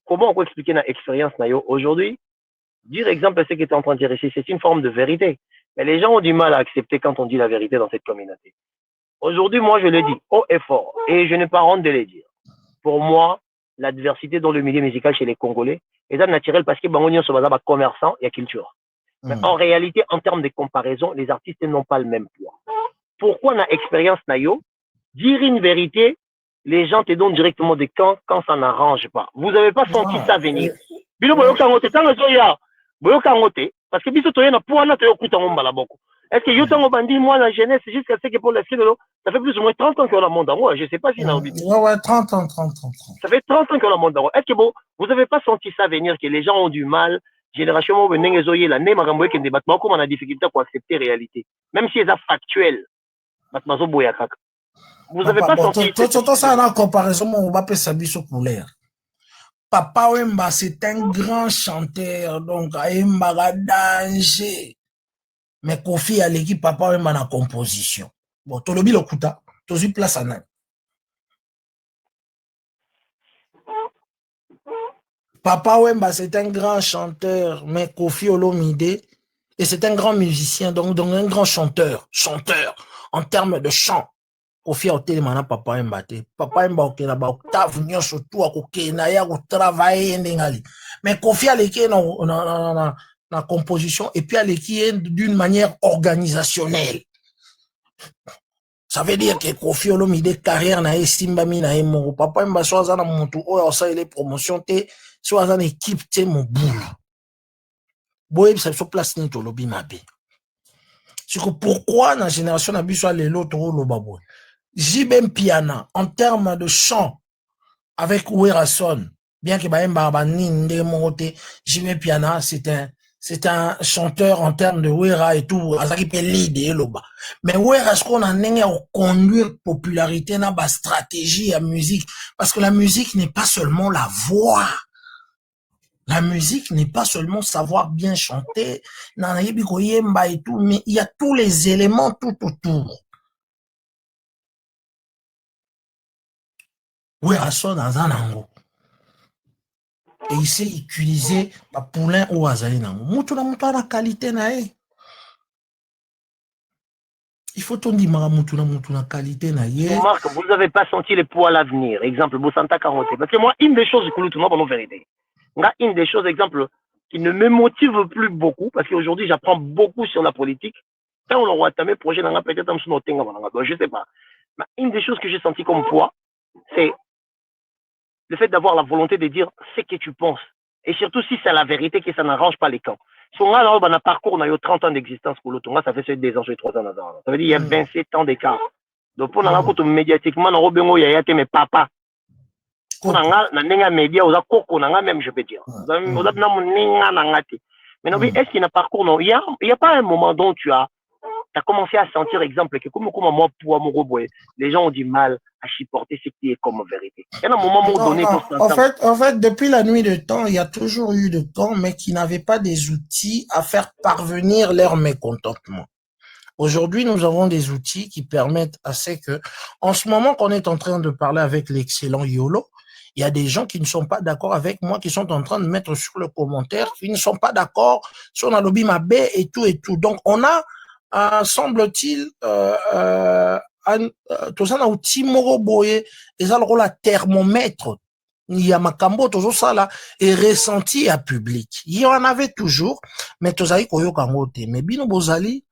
Comment on peut expliquer notre expérience aujourd'hui? Dire exemple ce que tu es en train de dire ici, c'est une forme de vérité. Mais les gens ont du mal à accepter quand on dit la vérité dans cette communauté. Aujourd'hui, moi, je le dis haut et fort, et je n'ai pas honte de le dire. Pour moi, l'adversité dans le milieu musical chez les Congolais est naturelle parce que Bangonio se base à commerçant et à culture. Mais en réalité, en termes de comparaison, les artistes n'ont pas le même poids. Pourquoi on a expérience Nayo? Dire une vérité, les gens te donnent directement des camps quand ça n'arrange pas. Vous n'avez pas senti ça venir. Parce que biso toyena pour na toyo kuta ngomba la boko. Est-ce que yotango bandi moi la jeunesse jusqu'à ce que pour la ça fait plus ou moins 30 ans qu'on a monde en moi, je sais pas si na obi. Ouais 30 ans. Ça fait 30 ans qu'on a monde en moi. Est-ce que bon, vous avez pas senti ça venir que les gens ont du mal, génération mo benenge zoye la ne makambo ke débat comme on a difficulté pour accepter réalité, même si c'est factuel. Batmazo boya kaka. Vous avez pas senti ça en comparaison mon va pesa biso couleur. Papa Wemba, c'est un grand chanteur, donc Wemba danger. Mais Kofi à l'équipe, Papa Wemba na composition. Bon, Tolobi le kuta, Tozu place à nan. Papa Wemba, c'est un grand chanteur, mais Kofi Olomide, et c'est un grand musicien, donc un grand chanteur, en termes de chant. Kofi Olomide, mana Papa Wemba te. Papa Wemba okena ba octave nyonso tu akokena ya ko travailler ndengali. Mais Kofi aleki na composition et puis aleki d'une manière organisationnelle. Ça veut dire que Kofi Olomide carrière na esimbami na emo. Papa Wemba soza na mutu oyo osala promotion te, soza na équipe te mon boule. Boye ça so place ni to lobi mabe. C'est que pourquoi na génération na biso lelo to loba boye. Jibem Piana, en termes de chant, avec Werason, bien que Baemba Baninde Mote, Jibem Piana, c'est un chanteur en termes de Wera et tout, Azaki Peli de Eloba. Mais Wera, ce qu'on a n'est à conduire popularité dans la stratégie à musique, parce que la musique n'est pas seulement la voix. La musique n'est pas seulement savoir bien chanter, et tout, mais il y a tous les éléments tout autour. Werason dans un angle. Et il sait utiliser la poulain ou azali nango. Moutou na la qualité na e. Il faut ton dire moutou na qualité na e. Marc, vous n'avez pas senti le poids à l'avenir. Exemple, Bosanta Karote. Parce que moi, une des choses, vérité. Une des choses, exemple, qui ne me motive plus beaucoup, parce qu'aujourd'hui, j'apprends beaucoup sur la politique. Quand on aura tamé projet, peut-être je sais pas. Mais une des choses que j'ai senti comme poids, c'est le fait d'avoir la volonté de dire ce que tu penses. Et surtout si c'est la vérité que ça n'arrange pas les camps. Si on a un parcours, on a eu 30 ans d'existence pour l'autre, ça fait 2 ans, 3 ans. Ça veut dire qu'il y a 27 ans d'écart. Donc pour nous, médiatiquement, il y a mes papas. Pour nous, média, même, je peux dire. Mais non, est-ce qu'il y a un parcours? Non, il n'y a pas un moment dont tu as tu as commencé à sentir, exemple, que comme moi, pour Amoroboé, les gens ont du mal à supporter ce qui est comme vérité. Il y a un moment donné, non. En fait, depuis la nuit de temps, il y a toujours eu de temps, mais qui n'avaient pas des outils à faire parvenir leur mécontentement. Aujourd'hui, nous avons des outils qui permettent à ce que, en ce moment qu'on est en train de parler avec l'excellent Yolo, il y a des gens qui ne sont pas d'accord avec moi, qui sont en train de mettre sur le commentaire, qui ne sont pas d'accord sur la lobby Mabé et tout et tout. Donc, on a, semble-t-il, tout ça, on a outil moro boye, et ça, le rôle à thermomètre. Il y a makambo, tout ça là, est ressenti à public. Il y en avait toujours, mais tout ça, il y a mais bino bozali,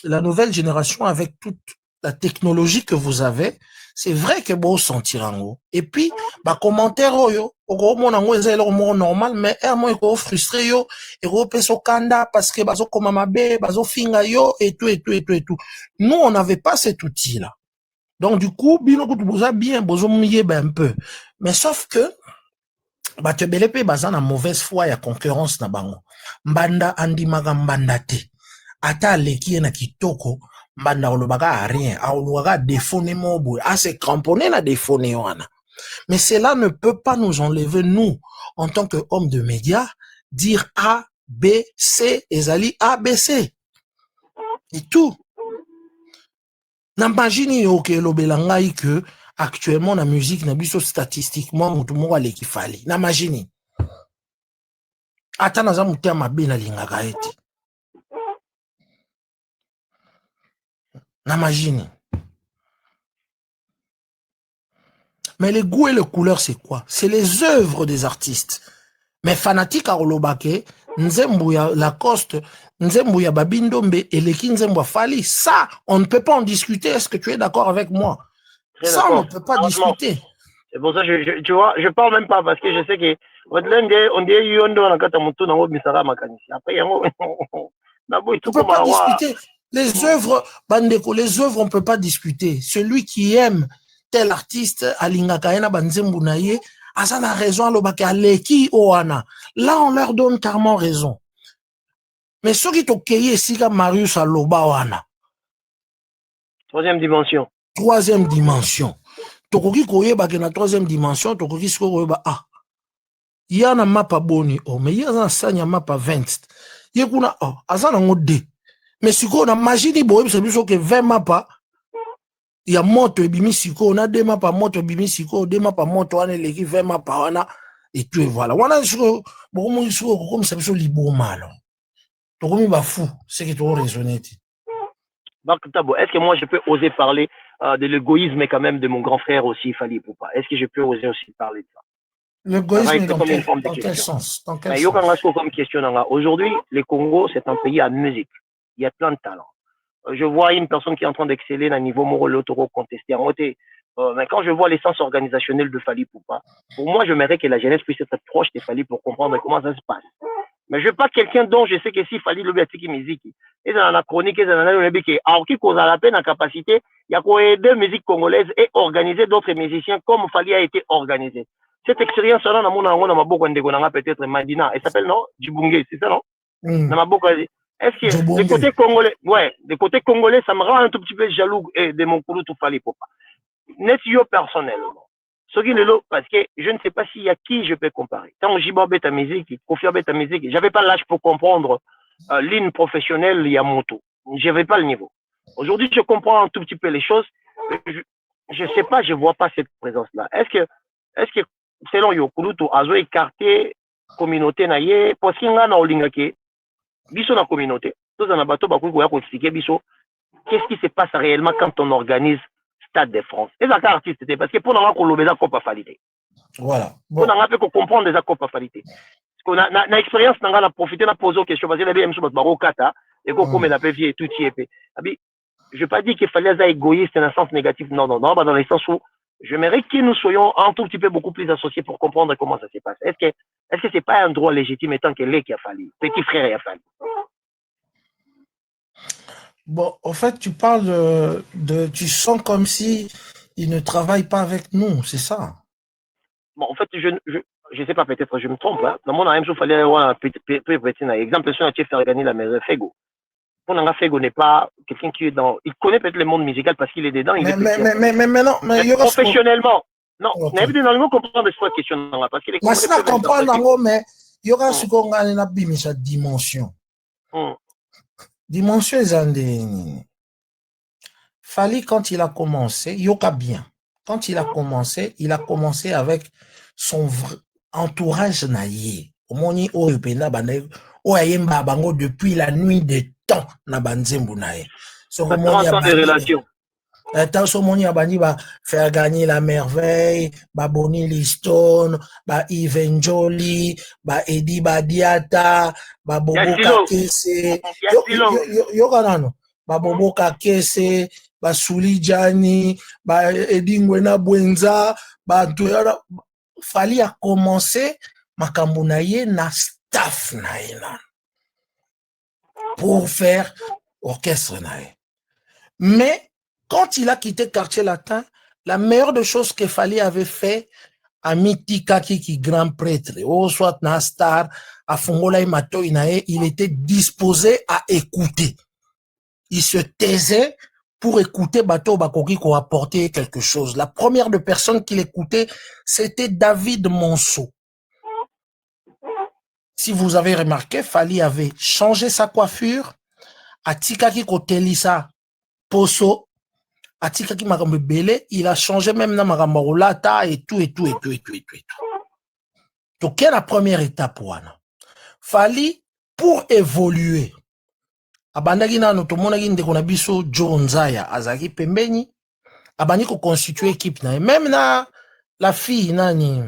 la nouvelle génération avec toute la technologie que vous avez, c'est vrai que vous sentir en haut. Et puis, bah, commentaire, yo, au mon ango, c'est normal, mais, moi, il frustré, yo, et peso kanda, parce que, bazo komamabe, bazo finga, yo, et tout, et tout, et tout, et tout. Nous, on n'avait pas cet outil-là. Donc, du coup, bino, vous avez bien, bozo mouillé, ben, un peu. Mais sauf que, bah, tu belepe, baza na mauvaise foi, ya concurrence na bango. Mbanda, andi maga mbanda te. Ata leki na kitoko, mbanda olobaka a rien, olobaka défone mobo, a se cramponner na défone wana. Mais cela ne peut pas nous enlever, nous, en tant qu'hommes de médias, dire A, B, C, ezali A, B, C. Et tout. N'imagine yo ke lobela ngai que, actuellement, la musique na biso statistiquement, mutu moko aleki fali. N'imagine. Ata naza mutu ya mabe na lingaka ete. N'imagine. Mais les goûts et les couleurs, c'est quoi? C'est les œuvres des artistes. Mais fanatique à Olobake, Nzembouya Lacoste, Nzembouya Babindombe et Leki Nzembouya Fali, ça, on ne peut pas en discuter. Est-ce que tu es d'accord avec moi? Ça, on ne peut pas discuter. C'est pour ça que tu vois, je parle même pas parce que je sais que on dit Yondo na kata mutu na misara makanisi. Après yango on peut pas discuter. Les œuvres, Bandeko, les œuvres, on peut pas discuter. Celui qui aime tel artiste, Alingakaena Banzembunaye, Asana raison, Alobake Aleki Oana. Là, on leur donne carrément raison. Mais ceux qui t'ont cueilli, c'est comme Marius Aloba Oana. Troisième dimension. Troisième dimension. Tokoki koye bake na troisième dimension, tokoki siko koye ba, ah. Yana mapa boni, oh, mais yana sanya mapa 20. Yekuna, oh, asana ngode. Mais siko na magini boye, c'est biso que 20 mapa, il y a moto ebimi siko, on a deux mapa moto ebimi siko, deux mapa moto, on a leki 20 mapa, on a, et tout, et voilà. On a siko, beaucoup siko, comme ça, biso libo malo. Tokomi ba fou, c'est que tu as raisonné. Est-ce que moi je peux oser parler de l'égoïsme quand même de mon grand frère aussi, Fali Poupa? Est-ce que je peux oser aussi parler de ça? L'égoïsme dans quel sens? Dans quel sens? Comme question. Aujourd'hui, le Congo, c'est un pays à musique. Il y a plein de talents. Je vois une personne qui est en train d'exceller à un niveau moral contesté. Mais quand je vois l'essence organisationnelle de Fali Poupa, pour moi, je m'aimerais que la jeunesse puisse être proche de Fali pour comprendre comment ça se passe. Mais je ne veux pas quelqu'un dont je sais que si Fali le béatiki musique, et dans la chronique, et dans la musique, alors qu'il cause à la peine, en capacité, il y a quoi aider musique congolaise et organiser d'autres musiciens comme Fali a été organisé. Cette expérience-là, peut-être Madina, elle s'appelle non Djibungé, c'est ça non? Est-ce que des côtés congolais, ouais, des côtés congolais, ça me rend un tout petit peu jaloux de mon couloir tout Fali Poupa. N'est-ce personnellement? Ce qui est là, parce que je ne sais pas s'il y a qui je peux comparer. Quand Jibo ta musique, Kofi ta musique, j'avais pas l'âge pour comprendre l'hymne professionnel, il y a moto. J'avais pas le niveau. Aujourd'hui, je comprends un tout petit peu les choses. Je sais pas, je vois pas cette présence-là. Est-ce que, selon Yokulutu, Azo écarté communauté naïe, parce qu'il y a un olingake, biso na communauté, tous en abato, expliquer biso, qu'est-ce qui se passe réellement quand on organise Stade de France. Et ça, artiste, c'était parce que pour nous, on a Copa Falité. Voilà. Pour nous, on a comprendre des Copa Falité. Parce qu'on a l'expérience, on a profité, on a posé aux questions, parce que les BM sont au Kata, et comme on a fait et tout, je ne veux pas dire qu'il fallait être égoïste dans le sens négatif, non, dans le sens où j'aimerais que nous soyons un tout petit peu beaucoup plus associés pour comprendre comment ça se passe. Est-ce que ce n'est pas un droit légitime étant que l'est qui a fallu, petit frère a fallu? Bon, en fait, tu parles tu sens comme si il ne travaille pas avec nous, c'est ça? Bon, en fait, je sais pas, peut-être je me trompe. Hein. Dans mon âme, il fallait avoir un petit exemple. Si on a fait gagner la maison Fego. Pour Fego n'est pas quelqu'un qui est dans... Il connaît peut-être le monde musical parce qu'il est dedans. Mais non, mais professionnellement. Non, n'avez pas dans comprendre cette question là parce qu'il est comprendre mais il y aura ce qu'on a une dimension. Dimension est Fally, quand il a commencé, Yoka bien. Quand il a commencé avec son entourage naïe. Omoni Oyopena Bane, Oyemba Bango depuis la nuit des temps na Banzembu naïe. Son relations. Tant somoni abani ba faire gagner la merveille, ba Bonnie Liston, ba Yves Njoli, ba Eddie Badiata, ba Bobo Kakese, yo kanano, ba Bobo Kakese, ba Souli Djani, ba Eddie Ngwena Bwenza, ba Tuyara. Fally a commencé makambo na ye na staff na ye pour faire orchestre na ye. Mais quand il a quitté Quartier Latin, la meilleure des choses que Fally avait fait, à Mitikaki qui grand prêtre, ou soit Nastar, à Fongola et Mato Inae, il était disposé à écouter. Il se taisait pour écouter Bato Bakoki qui apporter quelque chose. La première de personnes qu'il écoutait, c'était David Monceau. Si vous avez remarqué, Fally avait changé sa coiffure, à Tikaki Kotelisa Poso, Atikaki Makambe Bele, il a changé même na Makambe Rolata et tout. Donc, quelle est la première étape, wana? Fally, pour évoluer, abandaki na notomonaki ndeko na biso Joe Nzaya, azaki pembeni, abandi ko constituer équipe na, même na la fille nani,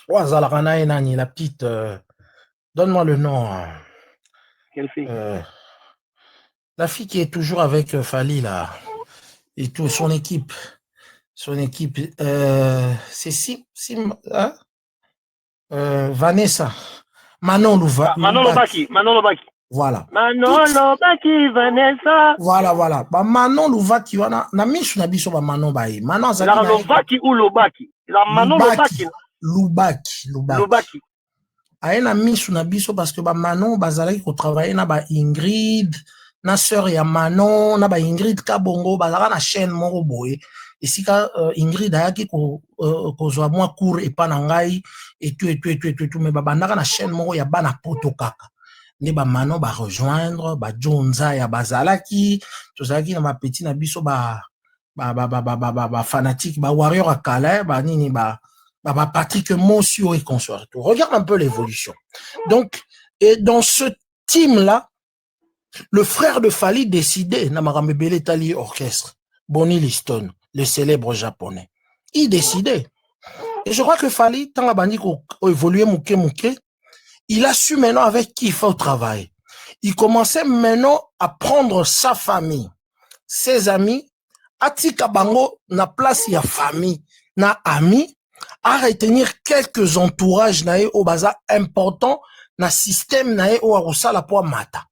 wazalaka na nani, la petite, donne-moi le nom. Quelle fille? La fille qui est toujours avec Fally là. Et tout, son équipe, c'est hein? Vanessa, Manon Lobaki. Voilà. Manon Lobaki, Vanessa. Voilà. Bah, Manon Lobaki, na misu na biso ba Manon bae. Manon azaki. La Lobaki ou Lobaki? La Manon Lobaki. Aye na misu na biso parce que ba Manon bazalaki ko travailler na ba Ingrid. Na sœur ya Manon, na ba Ingrid Kabongo, bazaka na chaîne moko boye. Et si Ingrid ayaki ko zwa mwa cours et pas na ngai et tout, mais babandaka na chaîne moko ya bana poto kaka. Ne ba Manon ba rejoindre, ba Jonza ya bazalaki, tozalaki na ba petit na biso ba fanatique, ba warrior akala, ba nini ba Patrick Monsieur et consort. Regarde un peu l'évolution. Donc, et dans ce team là, le frère de Fally décidait, Namarambe Bele Tali Orchestre, Bonnie Liston, le célèbre japonais. Il décidait. Et je crois que Fally, tant que évolué mouké, il a su maintenant avec qui il fait au travail. Il commençait maintenant à prendre sa famille, ses amis, à Tikabango, na place ya famille, na amis, à retenir quelques entourages nae au bazar important, na système nae au arusa la poa mata.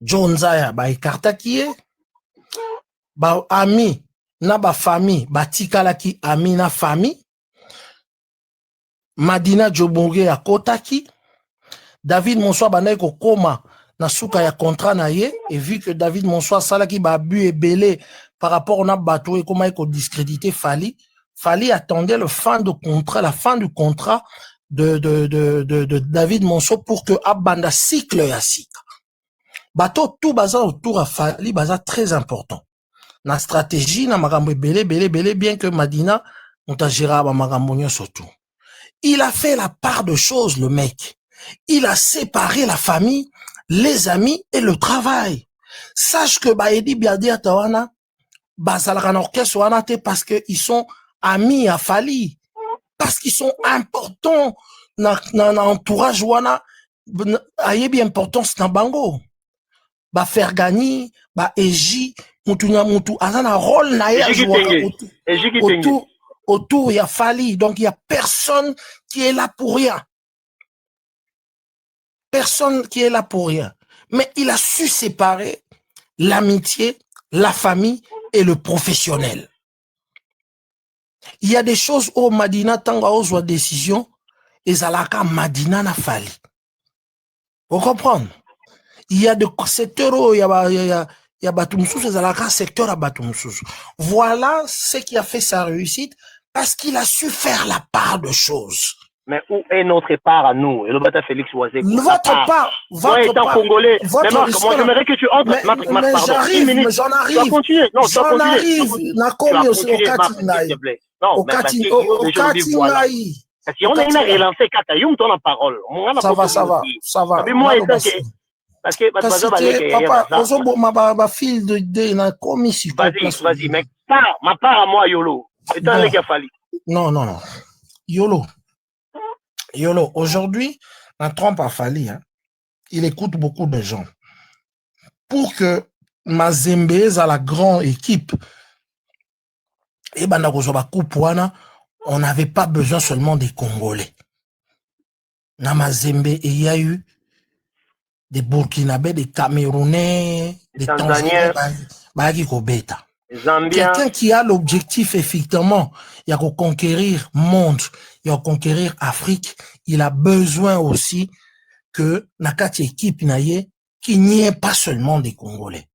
Joe Nzaya ba ekartaki ye, ba ami na ba famille ba tikalaki ami na famille. Madina Jobonge akotaki, David Monsoa bandai ko koma na suka ya contrat na ye, et vu que David Monsoa salaki ba bu et belé par rapport na bateau et comment il ko discréditer Fally attendait la fin du contrat de David Monsoa pour que abanda cycle ya sika. Bateau tout bazar autour à Fally bazar très important. Na stratégie na makambo belé bien que Madina montajira ba makambo nyonso tout. Il a fait la part de choses, le mec. Il a séparé la famille, les amis et le travail. Sache que Baedi Biadi Atawana, Bazalaran Orchestre Wana te parce qu'ils sont amis à Fally. Parce qu'ils sont importants dans l'entourage Wana. Aye bien importance dans Bango. Ba Fergani, ba Eji, Mutu, Azana rôle na ya autour, il y a Fally. Donc, il y a personne qui est là pour rien. Personne qui est là pour rien. Mais il a su séparer l'amitié, la famille et le professionnel. Il y a des choses où Madina tanga ozwa décision et zalaka Madina na Fally. Vous comprenez? Il y a des secteurs, il y a Batumsous, il y a secteur à Batumsous. Voilà ce qui a fait sa réussite, parce qu'il a su faire la part de choses. Mais où est notre part à nous? Et le bata Félix Oisé. Votre part, votre part. Congolais. Mais Marc, moi j'aimerais que tu entres. Mais j'arrive, mais j'en arrive. Tu vas continuer. Non, tu vas continuer. J'en arrive. Non, au Katingaï. Parce qu'on a relancé Katayum, ton parole. Ça va. Mais moi, parce que papa, ma fille de la commission. Vas-y, mais ma part à moi, Yolo. C'est un les Fali. Non. Yolo, aujourd'hui, la trompe a fallu, hein. Il écoute beaucoup de gens. Pour que Mazembe à la grande équipe, et on n'avait pas besoin seulement des Congolais. Dans Mazembe, il y a eu des Burkinabés, des Camerounais, des Tanzaniens, quelqu'un qui a l'objectif, effectivement, il y a qu'à conquérir monde, il y a qu'à conquérir Afrique, il a besoin aussi que Nakati équipe naye, qu'il n'y ait pas seulement des Congolais.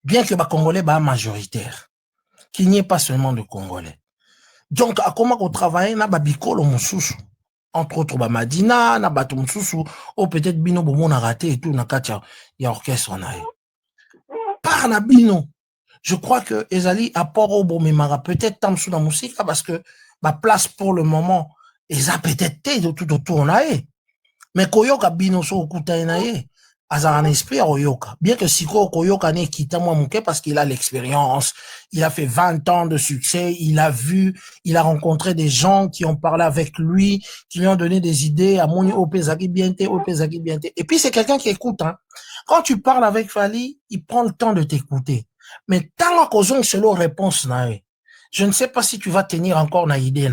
Bien que les Congolais soient majoritaires, qu'il n'y ait pas seulement de Congolais. Donc, à comment on travaille, na babikolo mususu, entre autres, Madina, na bato mususu, ou peut-être bino bomo na raté et tout, Nakati, il y a orchestre naye. Par na bino, je crois que Ezali apport au Bomemara peut-être tant sous la musique parce que ma place pour le moment, Eza peut-être de tout autour naye. Mais Koyoka bino so okuta naye, azar un esprit à Oyoka. Bien que Siko Koyoka n'est quitté moi mouké parce qu'il a l'expérience, il a fait 20 ans de succès, il a rencontré des gens qui ont parlé avec lui, qui lui ont donné des idées à Moni Opezaki Bienté. Et puis c'est quelqu'un qui écoute, hein. Quand tu parles avec Fali, il prend le temps de t'écouter. Mais tant que j'ai une réponse, je ne sais pas si tu vas tenir encore na idée.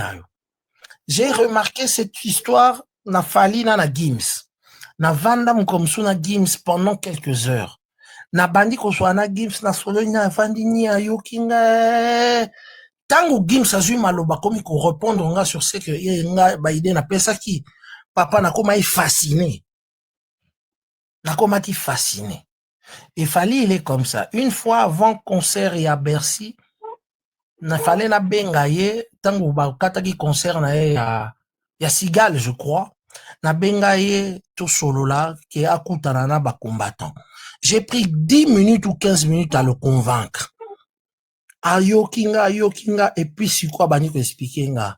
J'ai remarqué cette histoire na Fali na Gims. Na vanda mkomsu na Gims pendant quelques heures. Na bandi ko soit na Gims na solo na vandi ni ayokinga. Tango Gims a eu maloba komi ko répondre nga sur ce que nga ba idée na pesa ki papa na koma fasciné. Na koma ti fasciné. Et Fali, il est comme ça. Une fois avant concert et à Bercy, il fallait la bengaye, tango ba kataki concert na ya Sigal, je crois. Na bengaye tout solo là qui a koutanana ba combattant. J'ai pris 10 minutes ou 15 minutes à le convaincre. Ayokinga et puis si quoi bani ko expliquer nga.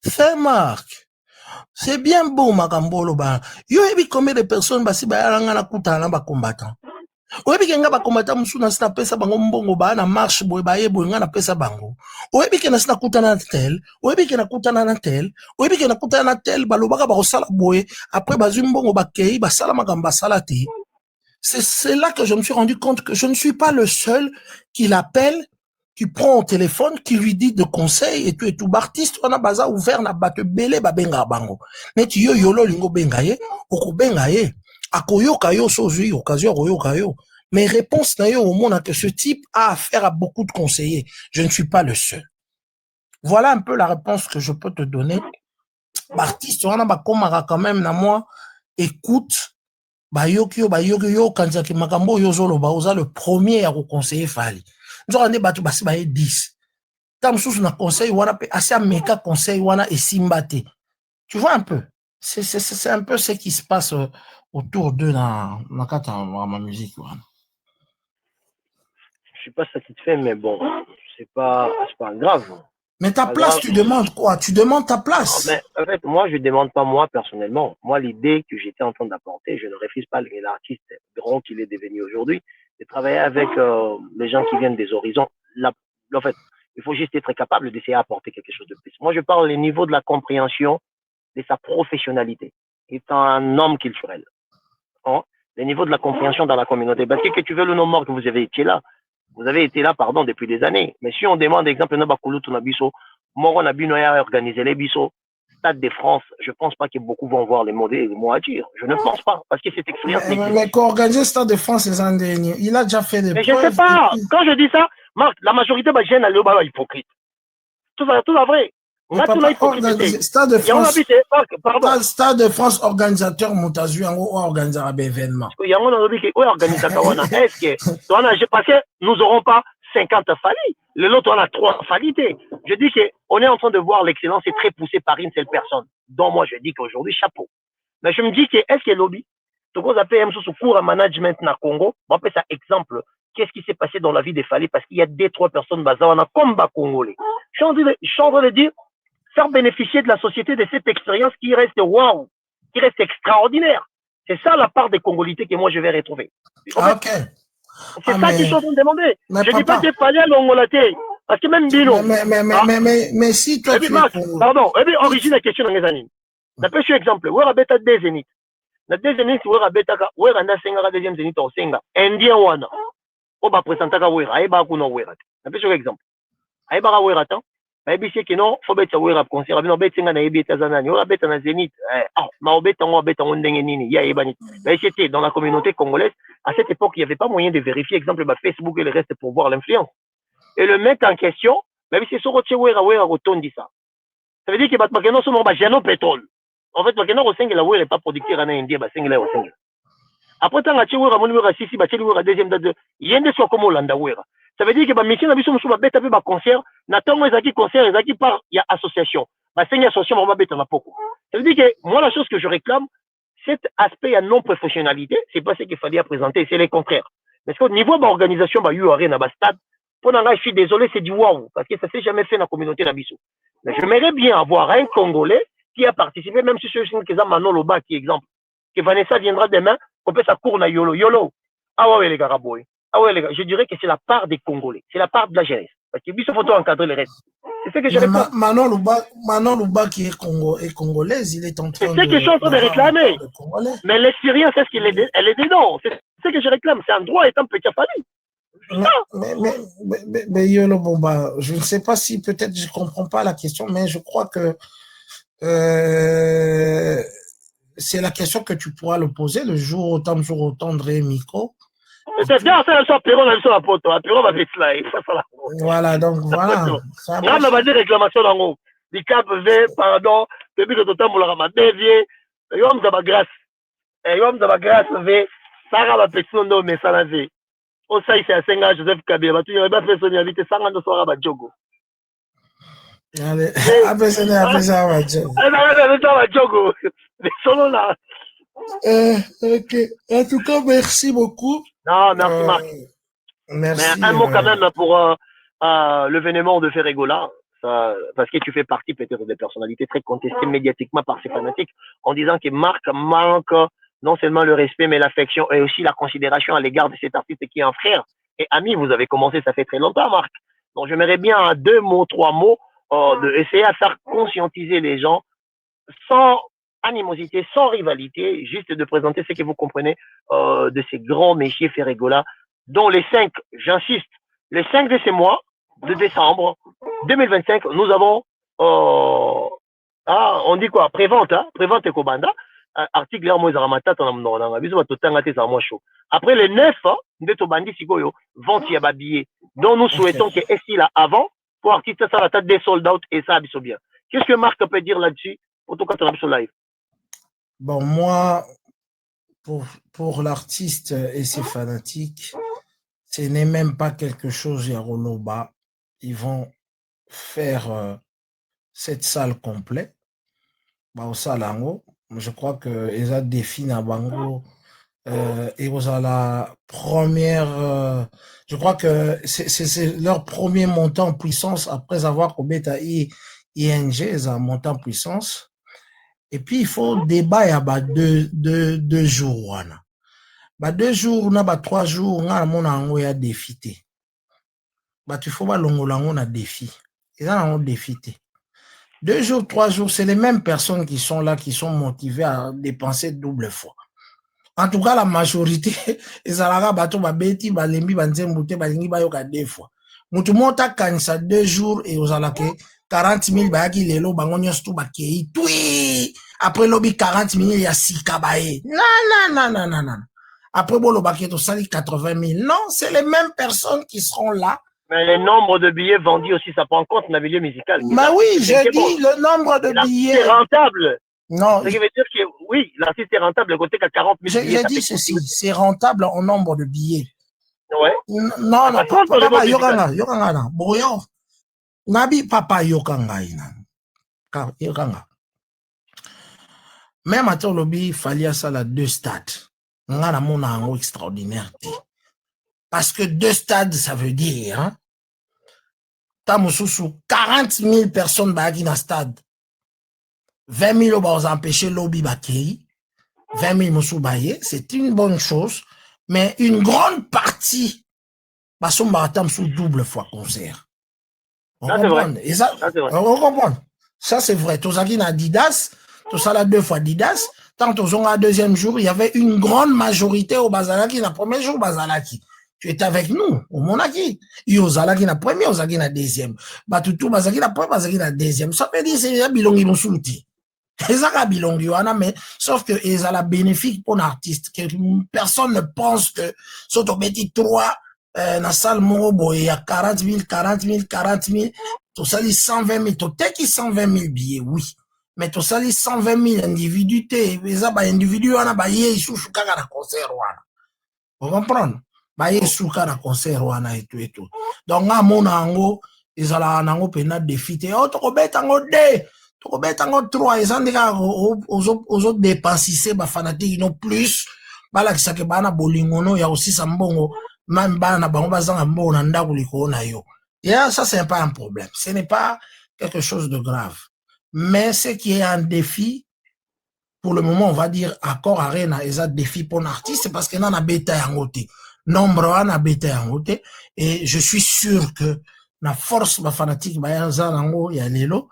Fais Marc. C'est bien beau makambolo ba. Yo ebi combien de personnes basi ba yanga na koutanana ba combattant. Oyebi ke nga ba komata musu na sina pesa bango mbongo ba na marche boy ba yebo nga na pesa bango. Oyebi ke na sina kutana na tel, oyebi ke na kutana na tel, oyebi ke na kutana na tel balobaka ba kosala boy après ba mbongo ba kei ba sala makamba salati. C'est là que je me suis rendu compte que je ne suis pas le seul qui l'appelle, qui prend au téléphone, qui lui dit de conseils et tout artiste on a baza ouvert na bate belé ba benga bango. Neti yo yolo lingo bengaye, oko bengaye. Akoyoka yo sozui occasion koyoka yo. Mes réponses na yo au monde que ce type a affaire à beaucoup de conseillers. Je ne suis pas le seul. Voilà un peu la réponse que je peux te donner. Artiste on a ba komara quand même na moi écoute ba yokio kanzaki makambo yo zolo ba oza le premier à conseiller Fali. Nzokande batu basi ba 10. Tam sous na conseil wana pe asa meka conseil wana esimbate. Tu vois un peu. C'est un peu ce qui se passe autour d'eux dans ma musique. Voilà. Je sais pas satisfait, mais bon, c'est pas grave. Mais ta place, grave. Tu demandes quoi? Tu demandes ta place? Non, mais en fait, moi, je demande pas moi personnellement. Moi, l'idée que j'étais en train d'apporter, je ne refuse pas l'artiste grand qu'il est devenu aujourd'hui, de travailler avec les gens qui viennent des horizons. En fait, il faut juste être capable d'essayer d'apporter quelque chose de plus. Moi, je parle au niveau de la compréhension de sa professionnalité, étant un homme culturel. Hein? Le niveau de la compréhension dans la communauté. Parce que tu veux le nom mort que vous avez été là. Vous avez été là, pardon, depuis des années. Mais si on demande, exemple, Nabakouloutou Nabiso, Moro Nabinoya a organisé les Bisso, Stade de France, je ne pense pas que beaucoup vont voir les mots à dire. Je ne pense pas. Parce que cette expérience. Mais quand organiser Stade de France les années dernières, il a déjà fait des mais preuves. Mais je ne sais pas. Quand je dis ça, Marc, la majorité, bah, gêne à l'eau, hypocrite. Tout ça vrai. Stade de France organisateur Moutazu en organisera l'événement. Est-ce que parce que nous n'aurons pas 50 falis, le lot on a 3 falités. Je dis qu'on est en train de voir l'excellence est très poussée par une seule personne. Donc moi je dis qu'aujourd'hui chapeau. Mais je me dis que est-ce que lobby, tout qu'on appelle un sous cours à management na Congo, on appelle ça exemple. Qu'est-ce qui s'est passé dans la vie des falis parce qu'il y a 2-3 personnes basawana comme bas congolais. Je suis en train de dire faire bénéficier de la société de cette expérience qui reste waouh, qui reste extraordinaire. C'est ça la part des congolités que moi je vais retrouver. Ok. C'est ça qu'ils sont en train de demander. Je dis pas que fallait l'ongolaté. Parce que même Bino. Mais si toi tu pardon, origine la question dans les années. D'après ce exemple, où est la deux zénith? La deux zénith, où est la deuxième zénith au Senga? Indien wana. On va présenter à Ouera. Aïba Kuno Ouera. D'après ce exemple. Aïba Ouera. Aïbi c'est que non, faut mettre Ouera concert. Abino bet Senga na Ebi Tazanani. Ouera bet na zénith. Ma obet en bet en Ndengenini. Ya Ebani. Mais c'était dans la communauté congolaise. À cette époque, il n'y avait pas moyen de vérifier, exemple, Facebook et le reste pour voir l'influence. Et le mec en question, même si c'est sur Ouera retourne dit ça. Ça veut dire que maintenant, son nom va gérer pétrole. En fait, maintenant, au Senga, la Ouera n'est pas producteur en Indien, bah Senga au Senga. Après, tant que Ouera, mon numéro 6, bah Ouera deuxième date, il y a des soit comme Hollanda Ouera. Ça veut dire que bah mission, la mission, sur bête avec bah concert, n'attend les acquis concert, les acquis par, il y a association. Bah Senga association, on va bête en beaucoup. Ça veut dire que moi, la chose que je réclame, cet aspect à non-professionnalité, c'est pas ce qu'il fallait présenter, c'est le contraire. Parce qu'au niveau de l'organisation, bah, URN à stade, pendant là, je suis désolé, c'est du waouh, parce que ça s'est jamais fait dans la communauté d'Abisso. Mais j'aimerais bien avoir un Congolais qui a participé, même si c'est Manon Loba qui est exemple, que Vanessa viendra demain, qu'on peut sa cour na Yolo. Yolo. Ah ouais, les gars, raboy. Ah ouais, les gars, je dirais que c'est la part des Congolais, c'est la part de la jeunesse. Parce que Bisso photo encadrer les restes. C'est ce que je réclame. Manon Luba qui est congolaise, il est en train de... C'est ce que je suis en train de réclamer. Mais l'expérience, est-ce qu'elle est, elle est dedans? C'est ce que je réclame. C'est un droit étant petit famille. Mais Yolo Bomba, je ne sais pas si peut-être je ne comprends pas la question, mais je crois que c'est la question que tu pourras le poser le jour autant de micro. Voilà, donc voilà. On va dire réclamation dans le du cap V, pardon, depuis que tout le monde l'a ramassé, il y a une grâce. Il y a une grâce V, ça va petit nom, mais ça l'a vu. Au ça, c'est à 5 ans, Joseph Kabila, tu n'aurais pas fait son invité 5 ans de soir à Djogo. Allez, après ça, à Djogo. À Djogo. Mais solo là. Ok. En tout cas, merci beaucoup. Non, merci Marc. Merci. Mais un mot quand même pour l'événement de Ferregola, parce que tu fais partie peut-être des personnalités très contestées médiatiquement par ces fanatiques, en disant que Marc manque non seulement le respect, mais l'affection et aussi la considération à l'égard de cet artiste qui est un frère et ami. Vous avez commencé, ça fait très longtemps, Marc. Donc, j'aimerais bien 2 mots, 3 mots, essayer à faire conscientiser les gens sans animosité, sans rivalité, juste de présenter ce que vous comprenez de ces grands messieurs Ferregola, dont les 5, j'insiste, les 5 de ces mois de décembre 2025, nous avons, on dit quoi, prévente, hein, prévente et Kobanda, article après les 9 de Tobandi Sigoyo vont y habiller. Donc nous souhaitons que ici là avant pour artiste ça la tête des sold out et ça abisso bien. Qu'est-ce que Marc peut dire là-dessus pour tout cas sur live? Bon, moi pour l'artiste et ses fanatiques, ce n'est même pas quelque chose à Roloba. Ils vont faire cette salle complète. Bah, au Salango. Je crois que ils ont défini à Bango et aux la première je crois que c'est leur premier montant en puissance après avoir commis ING, ils ont monté en puissance et puis il faut débat il y a deux jours bah 2 jours on a 3 jours on a mon ango ya défité bah tu faut pas longolango na défi ils ont défité 2 jours, 3 jours, c'est les mêmes personnes qui sont là, qui sont motivées à dépenser double fois. En tout cas, la majorité, ils ont bateau, babeti, balembi, banzembouté, balingi, bayoka 2 fois. Moutou monta kanisa 2 jours et aux alake 40 000 bayaki lelo, bangonyo stu bakei, tui! Après lobby 40 000, il y a 6 kabaye. Non. Après, bon, le baquet, tout ça, 80 000. Non, c'est les mêmes personnes qui seront là Mais le nombre de billets vendus aussi, ça prend en compte dans le milieu musical. Mais oui, je dis le nombre de billets. C'est rentable. Non. Ce qui veut dire que oui, l'artiste est rentable, le côté qu'à 40 000 billets. J'ai dit ceci, c'est rentable en nombre de billets. Ouais. Non, papa, yokanga, boyo. Nabi papa yokanga yokanga. Même à ton lobby, il fallait ça la 2 stades. On a un extraordinaire. Parce que 2 stades, ça veut dire, hein, t'as 40 000 personnes dans le stade. 20 000 ont empêché lobby bakei. 20 000 moussou baye, c'est une bonne chose. Mais une grande partie, parce qu'on sous double fois concert. On comprend. Et ça, on comprend. Ça, c'est vrai. Tous qui n'a Adidas, tout ça là 2 fois Adidas. Tant aux le deuxième jour, il y avait une grande majorité au Bazalaki. Le premier jour, Bazalaki. Tu étais avec nous, au Monaki. Il y a Bazalaki na premier, Bazalaki na deuxième. Batutu, Bazalaki na premier, Bazalaki na deuxième. Ça veut dire, c'est un bilongi moussouti. Sauf que ils ont la bénéfique pour l'artiste. Personne ne pense que, sauf au petit 3, dans la salle, il y a 40 000, 40 000, 40 000, tout ça, il 120 000, tout est qui 120 000 billets, oui. Mais tout ça, il 120 000 individus, ils ont des individus, on a baillé, ils sont dans le concert, vous comprenez? Baillé, ils sont dans le concert, et tout, et tout. Donc, à mon ango, ils ont un pénal défi, oh, tu bête, ango, tu bête, ango, 3, ils ont des gars, aux autres dépensisés, fanatiques, ils ont plus, bala qui s'est bana bolingono, il y a aussi ça mbongo, même bana, bango, bazanga mbongo, nanda, kuliko, na yo. Et ça, c'est pas un problème. Ce n'est pas quelque chose de grave. Mais ce qui est un défi, pour le moment, on va dire, accord arena, et ça défi pour l'artiste, c'est parce qu'il y a un bêta en côté. Nombre un a bêta en côté. Et je suis sûr que la force, ma fanatique, il y a un lélo,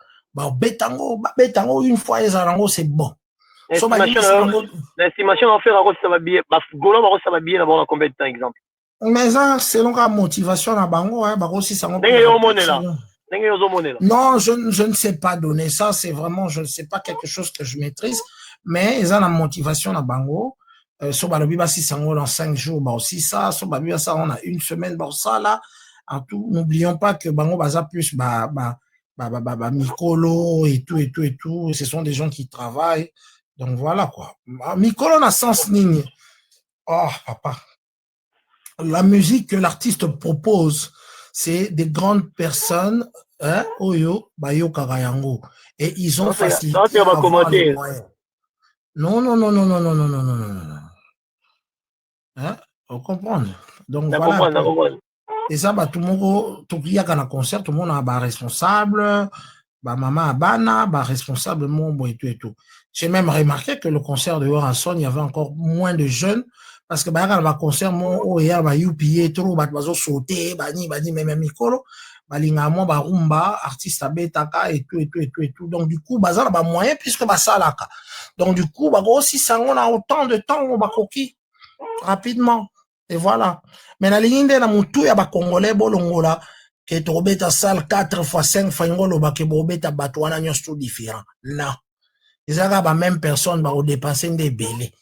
bêta une fois, c'est bon. L'estimation en fait, ça va bien. Ça va bien avoir combien de temps, exemple? Mais ça, selon la motivation, la bango, hein, aussi, ça non, je ne sais pas donner ça. C'est vraiment, je ne sais pas quelque chose que je maîtrise. Mais ils ont la motivation, la bango. Sur Balobiba, si ça dans 5 jours, bah aussi ça. Sur Balobiba, ça, on a une semaine, bah ça, là. En tout, n'oublions pas que bango, baza plus, Mikolo et tout, et tout, et tout. Ce sont des gens qui travaillent. Donc voilà, quoi. Mikolo n'a sens ni. Oh, papa. La musique que l'artiste propose, c'est des grandes personnes, hein, Oyo, Bayo Karayango. Et ils ont facilité à avoir les moyens. Non. Hein? Vous comprenez? Donc voilà. Et ça, tout le monde, tout le monde a un concert, tout le monde a un responsable, maman a bana, responsable, mon et tout et tout. J'ai même remarqué que le concert de Horanson, il y avait encore moins de jeunes. Parce que quand le concert mon il y a UPA trop sauter même mikolo balingamo rumba artiste abetaka et tout donc du coup bazala ba moyen puisque basalaka donc du coup aussi ça on a autant de temps on bakoki rapidement et voilà mais na linginde na mutu ya ba congolais bolongola que to beta salle 4 fois 5 fois ngolo ba ke bobeta batwana nyonso différent non ezaka ba même personne ba dépenser des belés.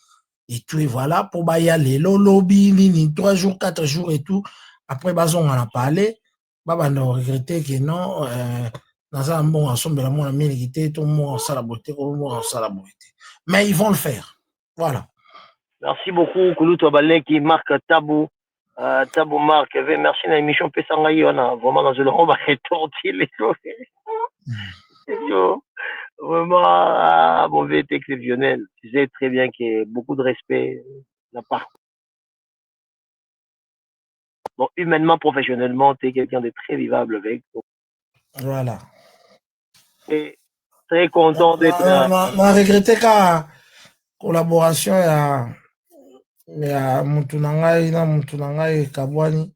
Et tout, et voilà, pour y aller, lobby, 3 jours, 4 jours et tout. Après, on en a parlé. On a regretté que non, dans un bon ensemble, la monde a milité, tout le monde en la beauté, tout le monde en la beauté. Mais ils vont le faire. Voilà. Merci beaucoup, Kouloutou Abalé, qui marque Tabou. Tabou Marc, merci à l'émission Pessangaï, on a vraiment dans le rond, on va rétortir les choses. Vraiment, mon vie est exceptionnel. Tu sais très bien qu'il y a beaucoup de respect de la part. Donc, humainement, professionnellement, tu es quelqu'un de très vivable avec. Voilà. Et très content d'être là. On a regretté qu'à collaboration, il y a Moutounangaï Kabwani.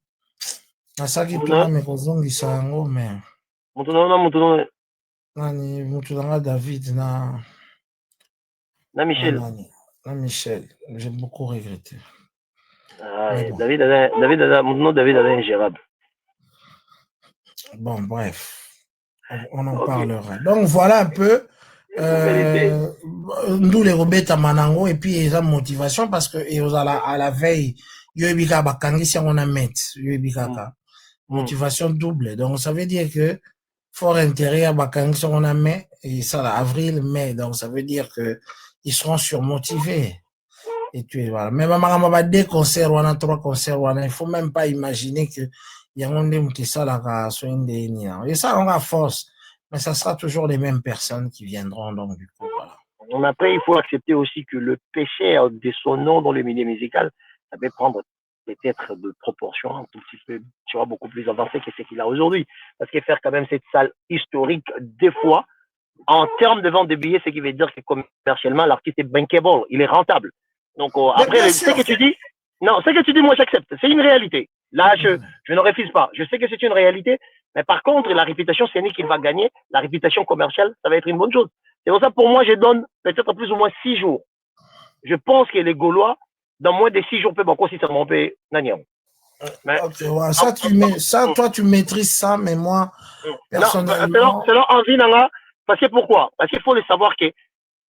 Nasaki tuna mekozongisa yango mais nani Moutounanga David na Michel. Na Michel, j'ai beaucoup regretté. Bon. David avait ingérable. Bon, bref, on en parlera. Donc voilà un peu nous les Robeta Manango et puis ils ont motivation parce que à la veille, Yoebika Bakangi si on a met Yoebika. Motivation double. Donc, ça veut dire que fort intérieur, quand on a mai, et ça, là, avril, mai. Donc, ça veut dire que ils seront surmotivés. Et tu voilà. Mais maman, a deux concerts, on a 3 concerts, il ne faut même pas imaginer que il y a un monde qui ça là, et ça, on a force. Mais ça sera toujours les mêmes personnes qui viendront, donc, du coup, voilà. Après, il faut accepter aussi que le péché de son nom dans le milieu musical, ça peut prendre peut-être de proportions un tout petit peu, tu vois, beaucoup plus avancées que ce qu'il a aujourd'hui. Parce que faire quand même cette salle historique, des fois, en termes de vente de billets, ce qui veut dire que commercialement, l'artiste est bankable, il est rentable. Donc, après, ce que tu dis, non, ce que tu dis, moi, j'accepte. C'est une réalité. Là, je ne refuse pas. Je sais que c'est une réalité. Mais par contre, la réputation scénique qu'il va gagner, la réputation commerciale, ça va être une bonne chose. C'est pour ça, pour moi, je donne peut-être plus ou moins 6 jours. Je pense que les Gaulois, dans moins de 6 jours, peuvent encore si ça m'en paye. Okay, ouais, ça, toi, tu maîtrises ça, mais moi, personnellement. C'est leur envie, Nanga. Parce que pourquoi? Parce qu'il faut le savoir que,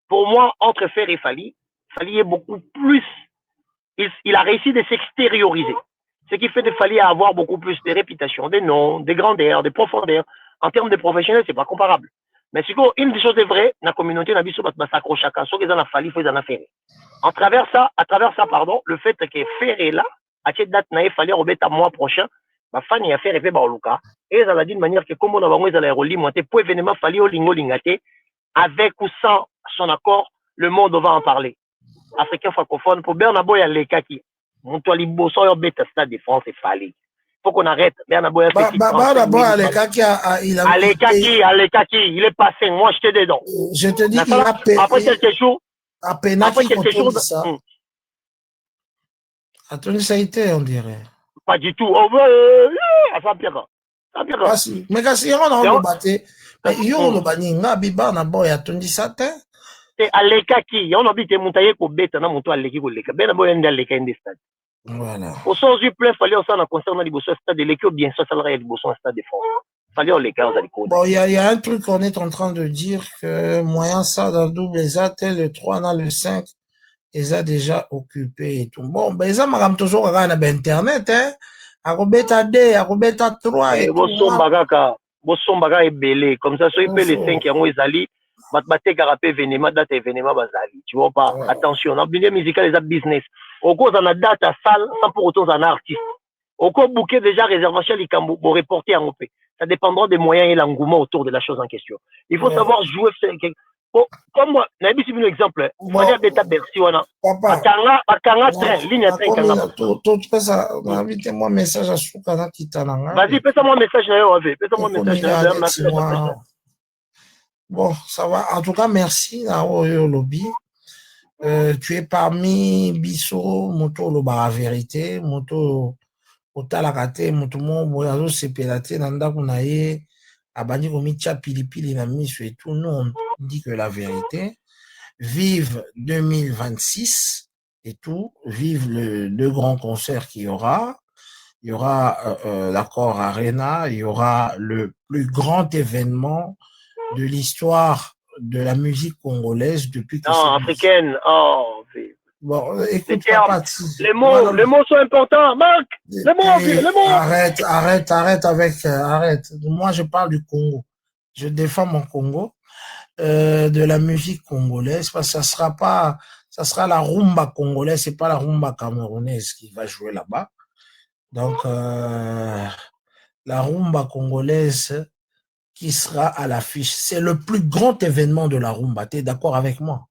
pour moi, entre Fer et Fali, Fali est beaucoup plus. Il a réussi de s'extérioriser. Ce qui fait de Fali avoir beaucoup plus de réputation, des noms, des grandeurs, des profondeurs. En termes de professionnels, c'est pas comparable. Mais si une des choses est vraie, la communauté n'a pas s'accrocher chacun. Ceux qui en a Fali, il faut en a Ferré. À travers ça, pardon, le fait que Ferré là, à cette date, il fallait remettre à mois prochain, ma fan y a fait rêver Baoluka. Et ça a dit de manière que, comme on a vu, ils allaient relier, pour événement, Fali au lingo lingate, avec ou sans son accord, le monde va en parler. Africain francophone, pour Bernaboy à l'Ekaki, mon toit liboso, yo bête stade de France, c'est Fali. Faut qu'on arrête. Bernaboy à l'Ekaki, à l'Ekaki, il est passé, moi j'étais dedans. Je te dis, après quelques jours, après quelques jours, ça. Attends, ça a été, on dirait. Pas du tout. Ça pire. Mais quand il y a un batté, il y a un baninga, biba, na boy, attendu ça, c'est à l'Ekaki. On habite montagne pour bête, na monto à l'Eki pour l'Eka. Ben, boy, à l'Eka, des stades. Voilà. Au sens du plein, fallait aussi en concernant les bossons stade de l'Eki, bien sûr, ça va être les bossons stade de France. Fallait en l'Eka, on a les codes. Bon, il y a un truc qu'on est en train de dire que moyen ça dans le double, les a, le 3, dans le 5, ils ont déjà occupé et tout. Bon, ben, ça m'a toujours regardé Internet, hein. À Robeta 2, à Robeta 3 et tout. Bosombaga est belé. Comme ça, soit les 5 qui ont ezali, batbate garapé événement, date événement, bazali. Tu vois pas? Attention, dans le milieu musical, les business. Au cours de la date à salle, sans pour autant un artiste. Au cours bouquet déjà réservation, les cambo, pour reporter en OP. Ça dépendra des moyens et l'engouement autour de la chose en question. Il faut savoir jouer. Comme moi, n'a pas un exemple. On a bêta Bercy, on a. Akanga train, ligne train, Kanga. Tu peux ça, invitez-moi un message à Soukana Kitananga. Vas-y, fais-moi un message, fais-moi un message. Bon, ça va. En tout cas, merci, Naoyo Lobby. Tu es parmi Bisso, Moto Loba Vérité, Moto Otalakate, Moto Moyazo Sepelate, Nanda Kunaye, Abani Komicha Pilipili Namisu et tout. Nous, on dit que la vérité. Vive 2026 et tout. Vive le 2 grands concerts qu'il y aura. Il y aura l'accord Arena, il y aura le plus grand événement de l'histoire de la musique congolaise depuis que non, africaine. Oh, bon, écoute, papa, les mots sont importants, Marc. Les mots. Arrête arrête. Moi, je parle du Congo. Je défends mon Congo, de la musique congolaise, parce que ça sera la rumba congolaise, c'est pas la rumba camerounaise qui va jouer là-bas. Donc, la rumba congolaise qui sera à l'affiche, c'est le plus grand événement de la rumba. Tu es d'accord avec moi?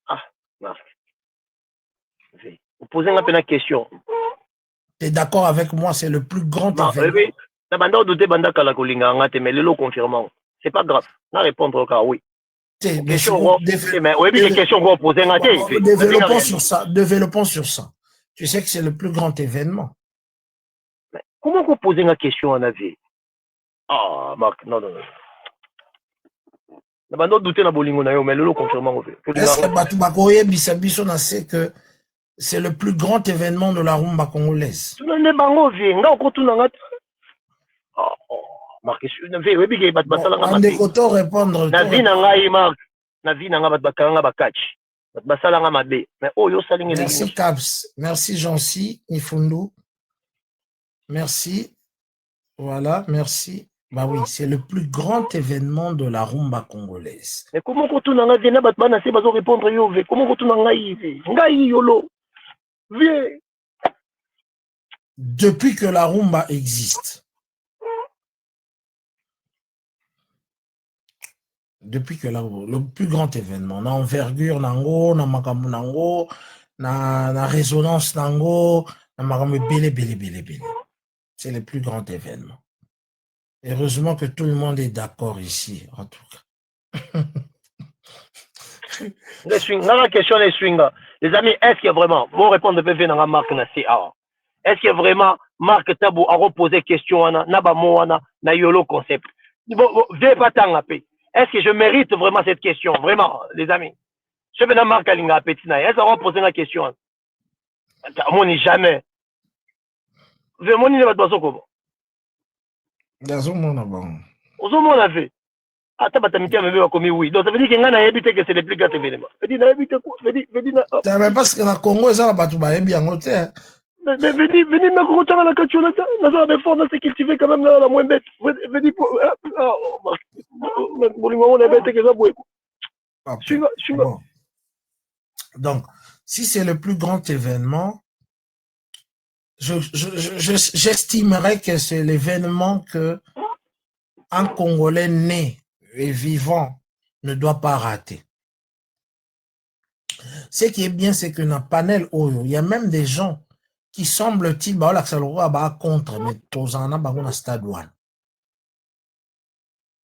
Ah, Marc. Vous posez un peu la question. Tu es d'accord avec moi, c'est le plus grand événement. Oui. C'est pas grave. On va répondre au cas, oui. Développons sur ça. Tu sais que c'est le plus grand événement. Mais comment vous posez une question en avis? Ah, Marc, non. C'est que c'est le plus grand événement de la rumba congolaise. Merci Caps, merci Jancy, Nifundu, merci. Voilà, merci. Bah oui, c'est le plus grand événement de la rumba congolaise. Mais comment tu n'as pas répondre à comment tu n'as yolo? Viens. Depuis que la rumba existe, le plus grand événement, na envergure nango, na makambo nango, na résonance nango, na makambo bele. C'est le plus grand événement. Heureusement que tout le monde est d'accord ici, en tout cas. La question est swing. Les amis, est-ce qu'il y a vraiment, vous répondez PV dans la marque na CA. Est-ce qu'il y a vraiment Marc Tabou à reposer question na ba mo na yolo concept. Viens pas tant la paix. Est-ce que je mérite vraiment cette question? Vraiment, les amis. Je vais dans Marc Alinga petit na. Est-ce qu'on va poser la question? Moi ni jamais. Vraiment ni pas de comment. Gazon bon. Ozo mon avait. Ata batamiti amebe commis oui. Donc ça veut dire que ngana habité que c'est le plus grand événement. Veut dire na habité quoi? Veut dire ça mais parce que la Congo ça va tout ba bien côté. Mais venez me remonter à la culture là, ça va fort, c'est cultivé quand même la moins bête. Venez pour le moment on est bête que ça bouille. Bon. Donc, si c'est le plus grand événement, j'estimerais que c'est l'événement que un Congolais né et vivant ne doit pas rater. Ce qui est bien, c'est que dans le panel, il y a même des gens qui semblent-ils contre, mais tous en a stade one.